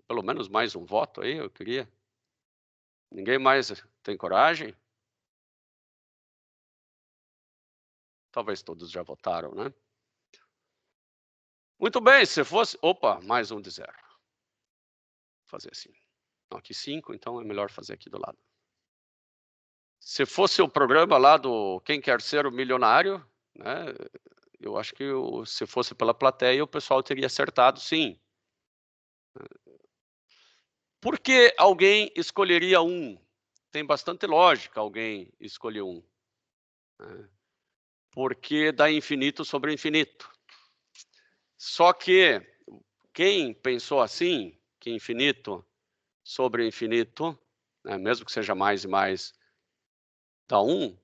Pelo menos mais um voto aí, eu queria. Ninguém mais tem coragem? Talvez todos já votaram, né? Muito bem, se fosse... Opa, mais um de 0. Vou fazer assim. Aqui 5, então é melhor fazer aqui do lado. Se fosse o programa lá do Quem Quer Ser o Milionário, né? Eu acho que se fosse pela plateia, o pessoal teria acertado, sim. Por que alguém escolheria 1? Tem bastante lógica alguém escolher 1. Né? Porque dá infinito sobre infinito. Só que quem pensou assim, que infinito sobre infinito, né, mesmo que seja mais e mais, dá 1,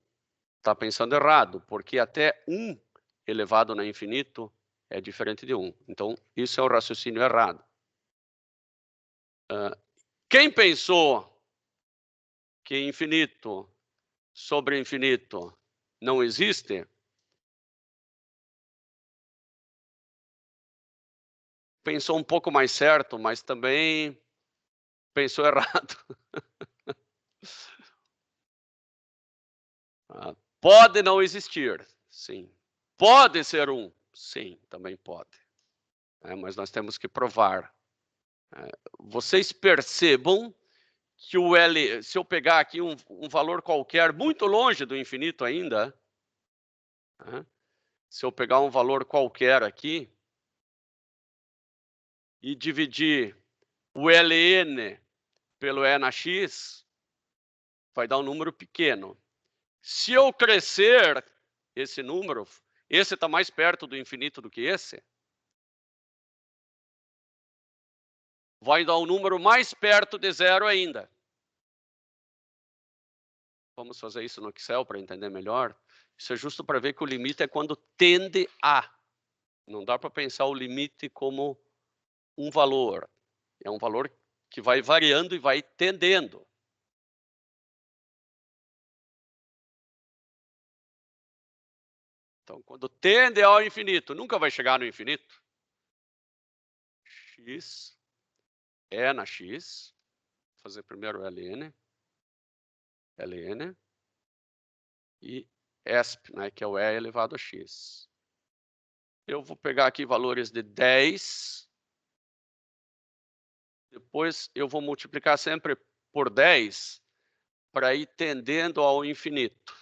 está pensando errado, porque até 1 elevado no infinito é diferente de 1. Então, isso é um raciocínio errado. Quem pensou que infinito sobre infinito não existe, pensou um pouco mais certo, mas também pensou errado. Pode não existir, sim. Pode ser 1, sim, também pode. Mas nós temos que provar. Vocês percebam que o L, se eu pegar aqui um valor qualquer, muito longe do infinito ainda, se eu pegar um valor qualquer aqui e dividir o Ln pelo E na x, vai dar um número pequeno. Se eu crescer esse número, esse está mais perto do infinito do que esse, vai dar um número mais perto de 0 ainda. Vamos fazer isso no Excel para entender melhor. Isso é justo para ver que o limite é quando tende a. Não dá para pensar o limite como um valor. É um valor que vai variando e vai tendendo. Então, quando tende ao infinito, nunca vai chegar no infinito. X é na x. Vou fazer primeiro Ln. Ln. E ESP, né, que é o E elevado a x. Eu vou pegar aqui valores de 10. Depois eu vou multiplicar sempre por 10 para ir tendendo ao infinito.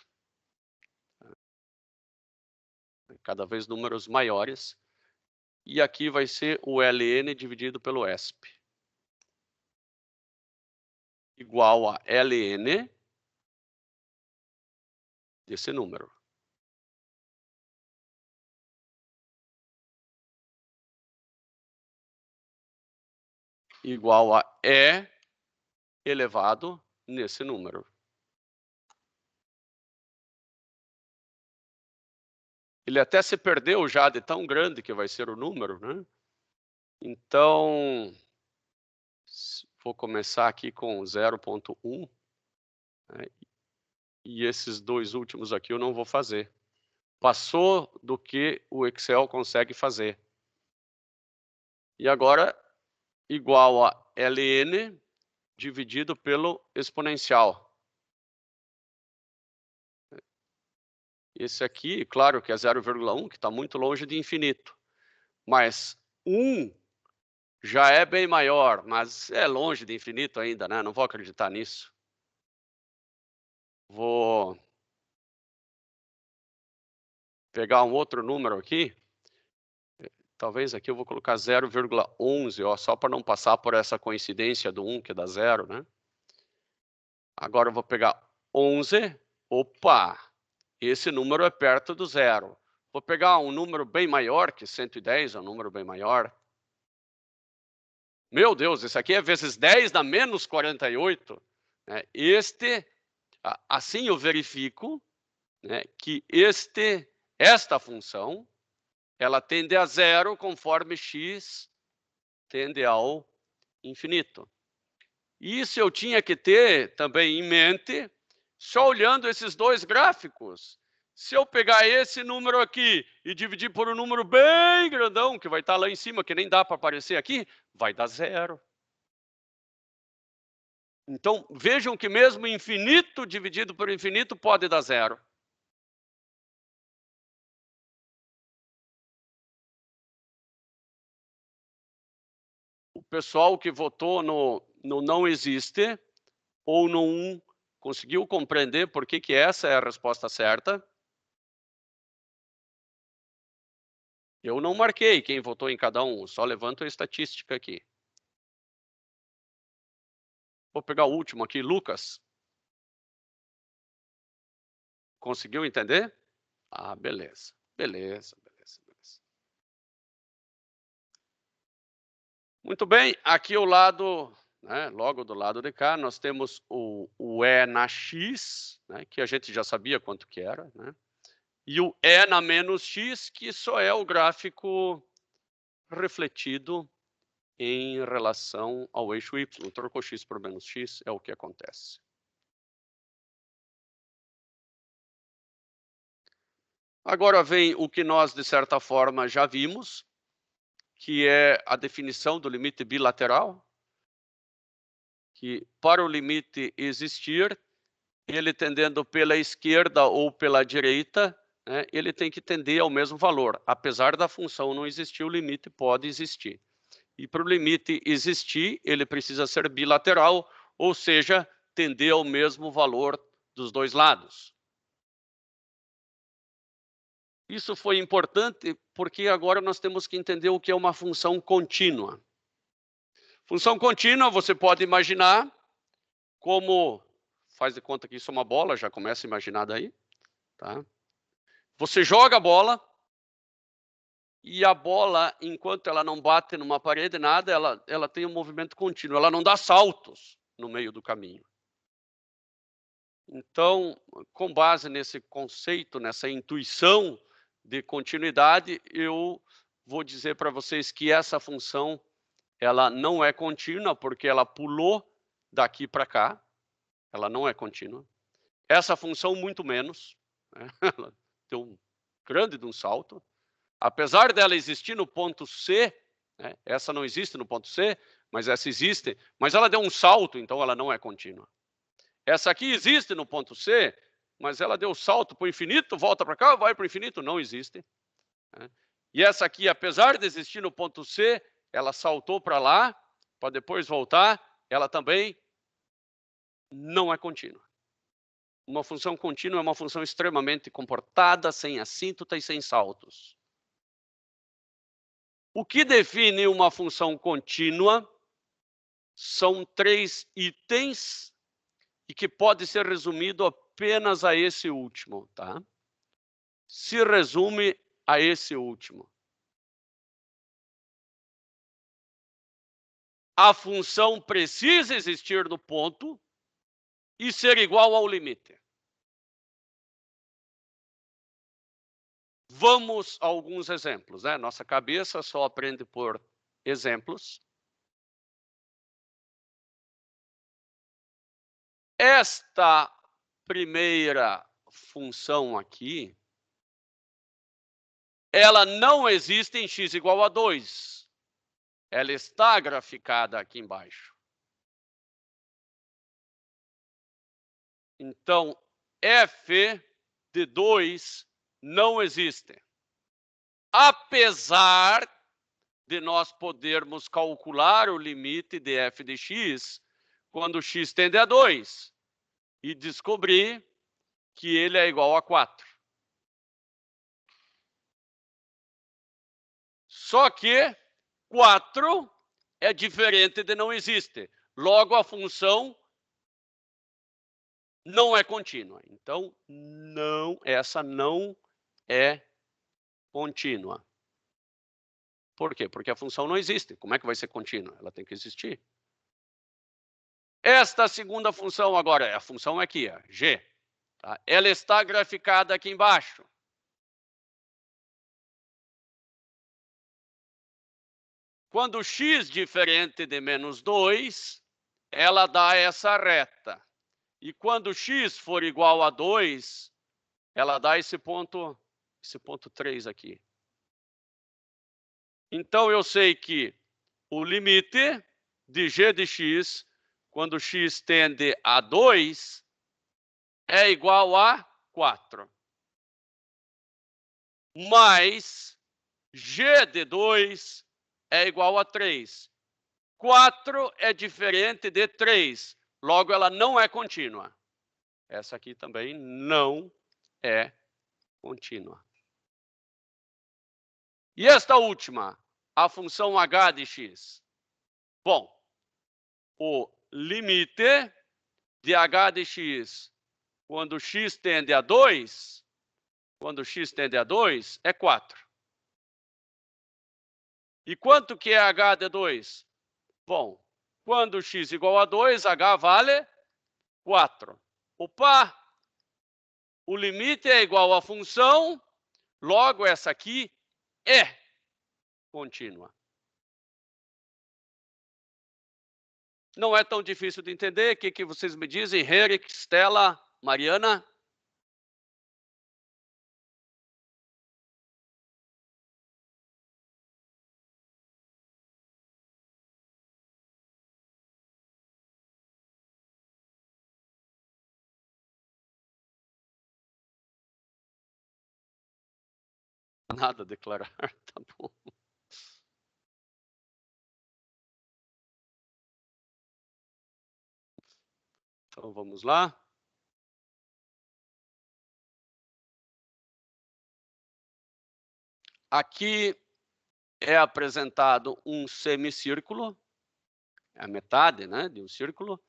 Cada vez números maiores. E aqui vai ser o Ln dividido pelo ESP. Igual a Ln desse número. Igual a E elevado nesse número. Ele até se perdeu já de tão grande que vai ser o número, né? Então, vou começar aqui com 0,1. Né? E esses dois últimos aqui eu não vou fazer. Passou do que o Excel consegue fazer. E agora, igual a Ln dividido pelo exponencial. Esse aqui, claro que é 0,1, que está muito longe de infinito. Mas 1 já é bem maior, mas é longe de infinito ainda, né? Não vou acreditar nisso. Vou pegar um outro número aqui. Talvez aqui eu vou colocar 0,11, ó, só para não passar por essa coincidência do 1, que dá 0, né? Agora eu vou pegar 11. Opa! Esse número é perto do zero. Vou pegar um número bem maior, que 110 é um número bem maior. Meu Deus, esse aqui é vezes 10 dá menos 48. Né? Assim eu verifico, né, que esta função, ela tende a zero conforme x tende ao infinito. Isso eu tinha que ter também em mente, só olhando esses dois gráficos. Se eu pegar esse número aqui e dividir por um número bem grandão, que vai estar lá em cima, que nem dá para aparecer aqui, vai dar zero. Então, vejam que mesmo infinito dividido por infinito pode dar zero. O pessoal que votou no não existe, ou no 1, conseguiu compreender por que essa é a resposta certa? Eu não marquei quem votou em cada um, só levanto a estatística aqui. Vou pegar o último aqui, Lucas. Conseguiu entender? Ah, beleza. Beleza. Muito bem, aqui ao lado, né, logo do lado de cá, nós temos o E na X, né, que a gente já sabia quanto que era, né? E o E na menos X, que só é o gráfico refletido em relação ao eixo Y. Trocou X por menos X, é o que acontece. Agora vem o que nós, de certa forma, já vimos, que é a definição do limite bilateral, que para o limite existir, ele tendendo pela esquerda ou pela direita, né, ele tem que tender ao mesmo valor. Apesar da função não existir, o limite pode existir. E para o limite existir, ele precisa ser bilateral, ou seja, tender ao mesmo valor dos dois lados. Isso foi importante porque agora nós temos que entender o que é uma função contínua. Função contínua, você pode imaginar como, faz de conta que isso é uma bola, já começa a imaginar daí, tá? Você joga a bola e a bola, enquanto ela não bate numa parede, nada, ela tem um movimento contínuo, ela não dá saltos no meio do caminho. Então, com base nesse conceito, nessa intuição de continuidade, eu vou dizer para vocês que essa função, ela não é contínua, porque ela pulou daqui para cá, ela não é contínua. Essa função, muito menos, né? Ela deu um grande de um salto. Apesar dela existir no ponto C, né? Essa não existe no ponto C, mas essa existe, mas ela deu um salto, então ela não é contínua. Essa aqui existe no ponto C, mas ela deu salto para o infinito, volta para cá, vai para o infinito, não existe. Né? E essa aqui, apesar de existir no ponto C, ela saltou para lá, para depois voltar, ela também não é contínua. Uma função contínua é uma função extremamente comportada, sem assíntota e sem saltos. O que define uma função contínua são 3 itens e que pode ser resumido apenas a esse último, tá? Se resume a esse último. A função precisa existir no ponto e ser igual ao limite. Vamos a alguns exemplos, né? Nossa cabeça só aprende por exemplos. Esta primeira função aqui, ela não existe em x igual a 2. Ela está graficada aqui embaixo. Então, f de 2 não existe. Apesar de nós podermos calcular o limite de f de x quando x tende a 2 e descobrir que ele é igual a 4. Só que 4 é diferente de não existe. Logo, a função não é contínua. Então, essa não é contínua. Por quê? Porque a função não existe. Como é que vai ser contínua? Ela tem que existir. Esta segunda função agora, a função aqui, ó, g. Tá? Ela está graficada aqui embaixo. Quando x diferente de menos 2, ela dá essa reta. E quando x for igual a 2, ela dá esse ponto 3 aqui. Então, eu sei que o limite de g de x, quando x tende a 2, é igual a 4. Mais g de 2 é igual a 3. 4 é diferente de 3, logo ela não é contínua. Essa aqui também não é contínua. E esta última, a função h de x. Bom, o limite de h de x quando x tende a 2, é 4. E quanto que é h de 2? Bom, quando x igual a 2, h vale 4. Opa! O limite é igual à função, logo essa aqui é contínua. Não é tão difícil de entender. O que vocês me dizem? Henrique, Stella, Mariana? Nada a declarar, tá bom. Então, vamos lá. Aqui é apresentado um semicírculo, a metade, né, de um círculo,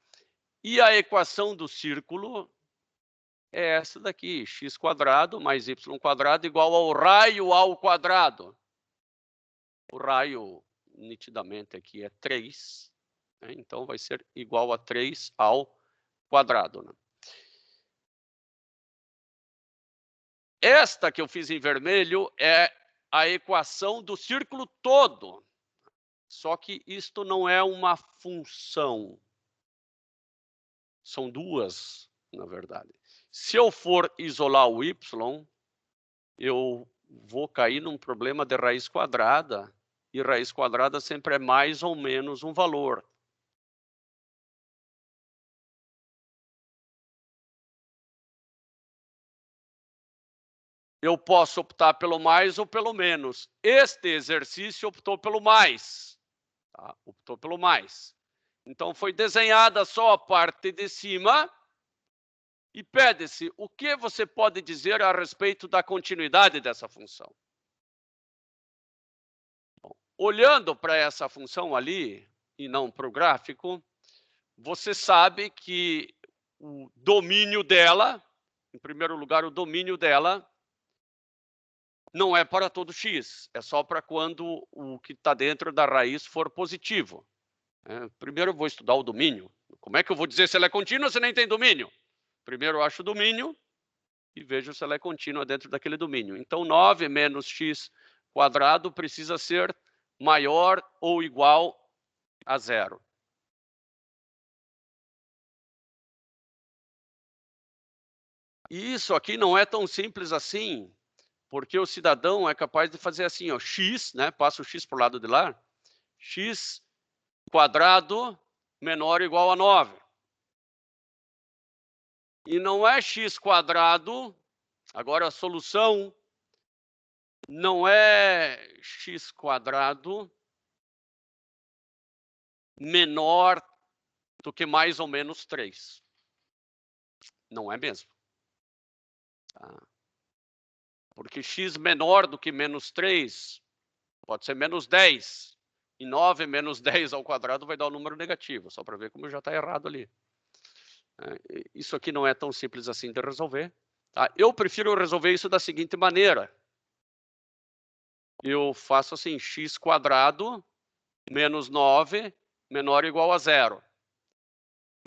e a equação do círculo é essa daqui, x² mais y² igual ao raio ao quadrado. O raio, nitidamente, aqui é 3, né? Então vai ser igual a 3 ao quadrado. Né? Esta que eu fiz em vermelho é a equação do círculo todo. Só que isto não é uma função. São duas, na verdade. Se eu for isolar o y, eu vou cair num problema de raiz quadrada. E raiz quadrada sempre é mais ou menos um valor. Eu posso optar pelo mais ou pelo menos. Este exercício optou pelo mais. Tá? Optou pelo mais. Então, foi desenhada só a parte de cima e pede-se o que você pode dizer a respeito da continuidade dessa função. Bom, olhando para essa função ali, e não para o gráfico, você sabe que o domínio dela, em primeiro lugar, o domínio dela não é para todo x, é só para quando o que está dentro da raiz for positivo. Primeiro eu vou estudar o domínio. Como é que eu vou dizer se ela é contínua se nem tem domínio? Primeiro eu acho o domínio e vejo se ela é contínua dentro daquele domínio. Então, 9 menos x² precisa ser maior ou igual a 0. E isso aqui não é tão simples assim, porque o cidadão é capaz de fazer assim, ó, x, né? Passa o x para o lado de lá, x² menor ou igual a 9. E não é x², agora a solução não é x² menor do que mais ou menos 3. Não é mesmo. Tá? Porque x menor do que menos 3 pode ser menos 10. E 9 menos 10 ao quadrado vai dar um número negativo, só para ver como já está errado ali. Isso aqui não é tão simples assim de resolver. Tá? Eu prefiro resolver isso da seguinte maneira. Eu faço assim, x² menos 9 menor ou igual a 0.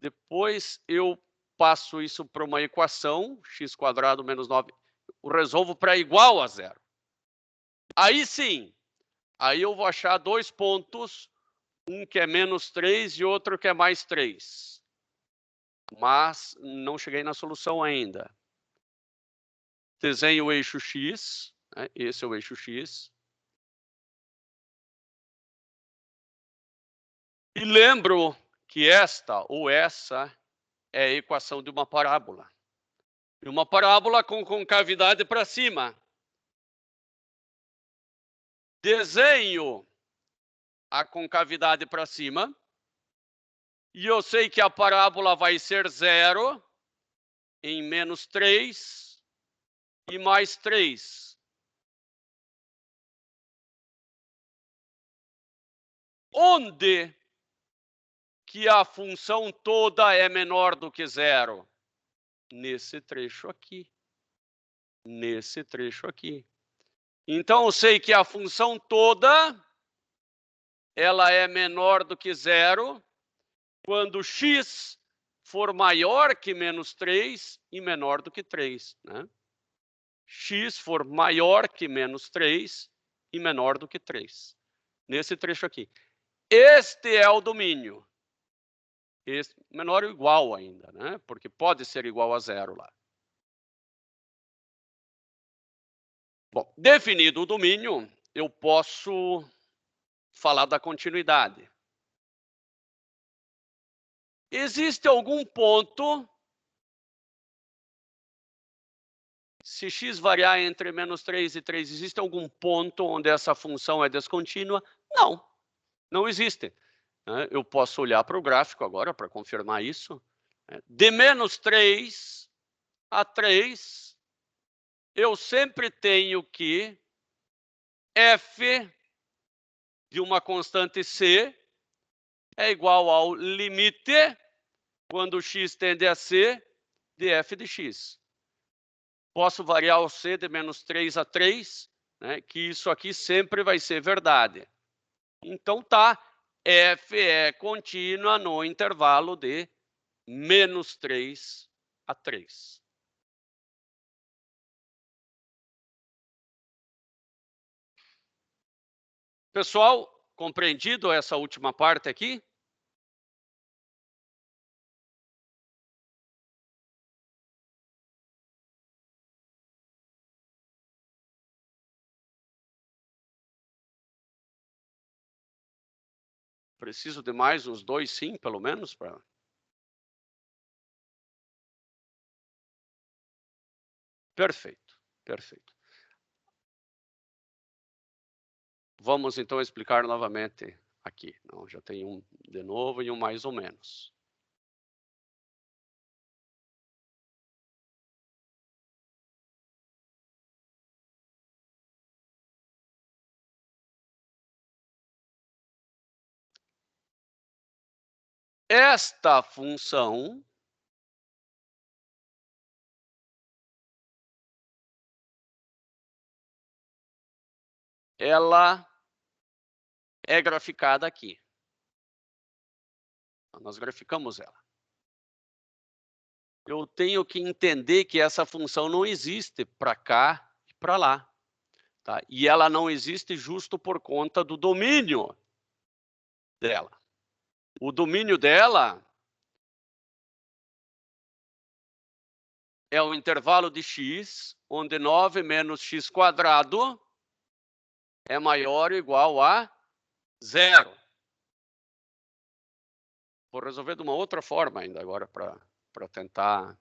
Depois eu passo isso para uma equação, x² menos 9, eu resolvo para igual a 0. Aí sim, aí eu vou achar dois pontos, um que é menos 3 e outro que é mais 3. Mas não cheguei na solução ainda. Desenho o eixo x, né? Esse é o eixo x. E lembro que esta ou essa é a equação de uma parábola. E uma parábola com concavidade para cima. Desenho a concavidade para cima. E eu sei que a parábola vai ser 0 em menos 3 e mais 3. Onde que a função toda é menor do que 0? Nesse trecho aqui. Nesse trecho aqui. Então, eu sei que a função toda ela é menor do que 0 quando x for maior que menos 3 e menor do que 3. Né? X for maior que menos 3 e menor do que 3. Nesse trecho aqui. Este é o domínio. Este, menor ou igual ainda, né? Porque pode ser igual a 0 lá. Bom, definido o domínio, eu posso falar da continuidade. Existe algum ponto, se x variar entre menos 3 e 3, existe algum ponto onde essa função é descontínua? Não, não existe. Eu posso olhar para o gráfico agora para confirmar isso. De menos 3 a 3, eu sempre tenho que f de uma constante c é igual ao limite, quando x tende a c, de f de x. Posso variar o c de menos 3 a 3, né, que isso aqui sempre vai ser verdade. Então, tá, f é contínua no intervalo de menos 3 a 3. Pessoal, compreendido essa última parte aqui? Preciso de mais uns 2 sim, pelo menos, para... Perfeito, perfeito. Vamos, então, explicar novamente aqui. Não, já tem um de novo e um mais ou menos. Esta função ela é graficada aqui. Nós graficamos ela. Eu tenho que entender que essa função não existe para cá e para lá. Tá? E ela não existe justo por conta do domínio dela. O domínio dela é o intervalo de x, onde 9 menos x² é maior ou igual a 0. Vou resolver de uma outra forma ainda agora para tentar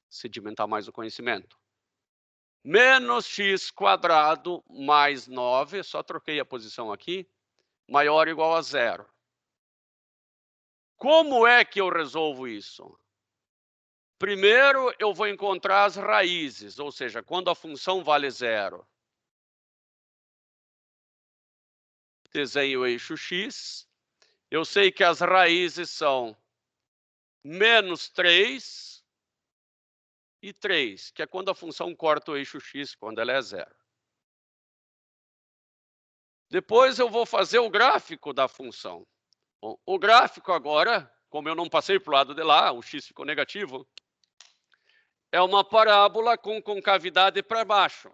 sedimentar mais o conhecimento. menos x² mais 9, só troquei a posição aqui, maior ou igual a 0. Como é que eu resolvo isso? Primeiro, eu vou encontrar as raízes, ou seja, quando a função vale 0. Desenho o eixo x. Eu sei que as raízes são menos 3 e 3, que é quando a função corta o eixo x, quando ela é 0. Depois eu vou fazer o gráfico da função. Bom, o gráfico agora, como eu não passei para o lado de lá, o x ficou negativo, é uma parábola com concavidade para baixo.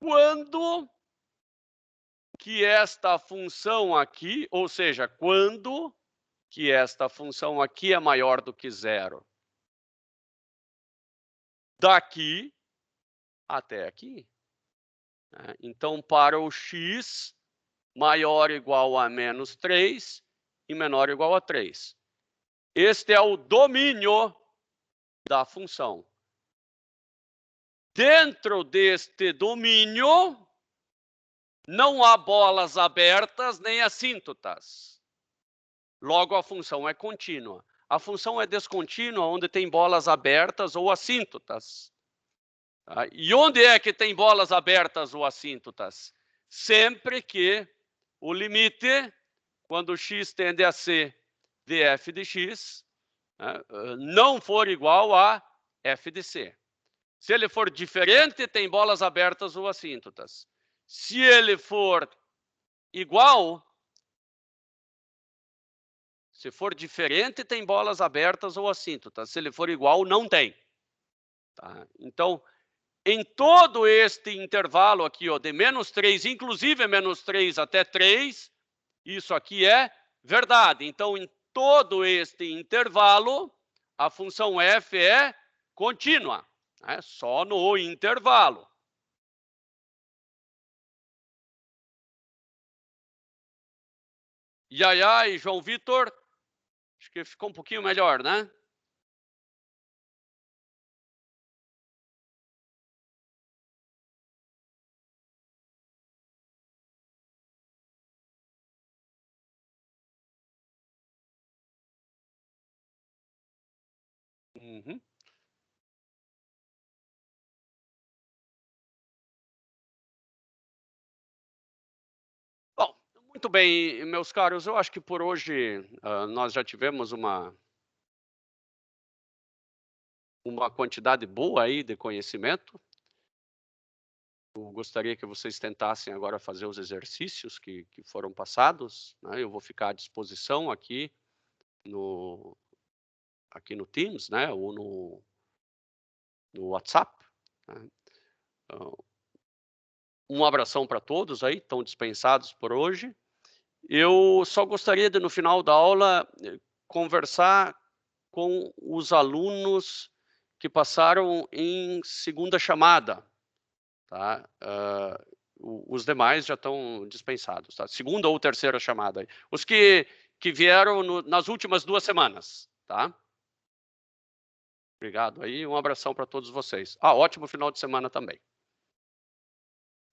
Quando que esta função aqui, ou seja, quando que esta função aqui é maior do que 0? Daqui até aqui. Então, para o x maior ou igual a menos 3 e menor ou igual a 3. Este é o domínio da função. Dentro deste domínio, não há bolas abertas nem assíntotas. Logo, a função é contínua. A função é descontínua onde tem bolas abertas ou assíntotas. Tá? E onde é que tem bolas abertas ou assíntotas? Sempre que o limite, quando x tende a ser de f de x, não for igual a f de c. Se ele for diferente, tem bolas abertas ou assíntotas. Se ele for igual, se for diferente, tem bolas abertas ou assíntotas. Se ele for igual, não tem. Tá? Então, em todo este intervalo aqui, ó, de menos 3, inclusive menos 3 até 3, isso aqui é verdade. Então, em todo este intervalo, a função f é contínua, né? Só no intervalo. E João Vitor, acho que ficou um pouquinho melhor, né? Uhum. Bom, muito bem, meus caros, eu acho que por hoje nós já tivemos uma quantidade boa aí de conhecimento. Eu gostaria que vocês tentassem agora fazer os exercícios que foram passados, né? Eu vou ficar à disposição aqui no Teams, né? Ou no WhatsApp. Né? Um abração para todos aí, estão dispensados por hoje. Eu só gostaria de, no final da aula, conversar com os alunos que passaram em segunda chamada, tá? Os demais já estão dispensados, tá? Segunda ou terceira chamada. Os que vieram nas últimas 2 semanas, tá? Obrigado aí, um abração para todos vocês. Ótimo final de semana também.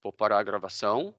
Vou parar a gravação.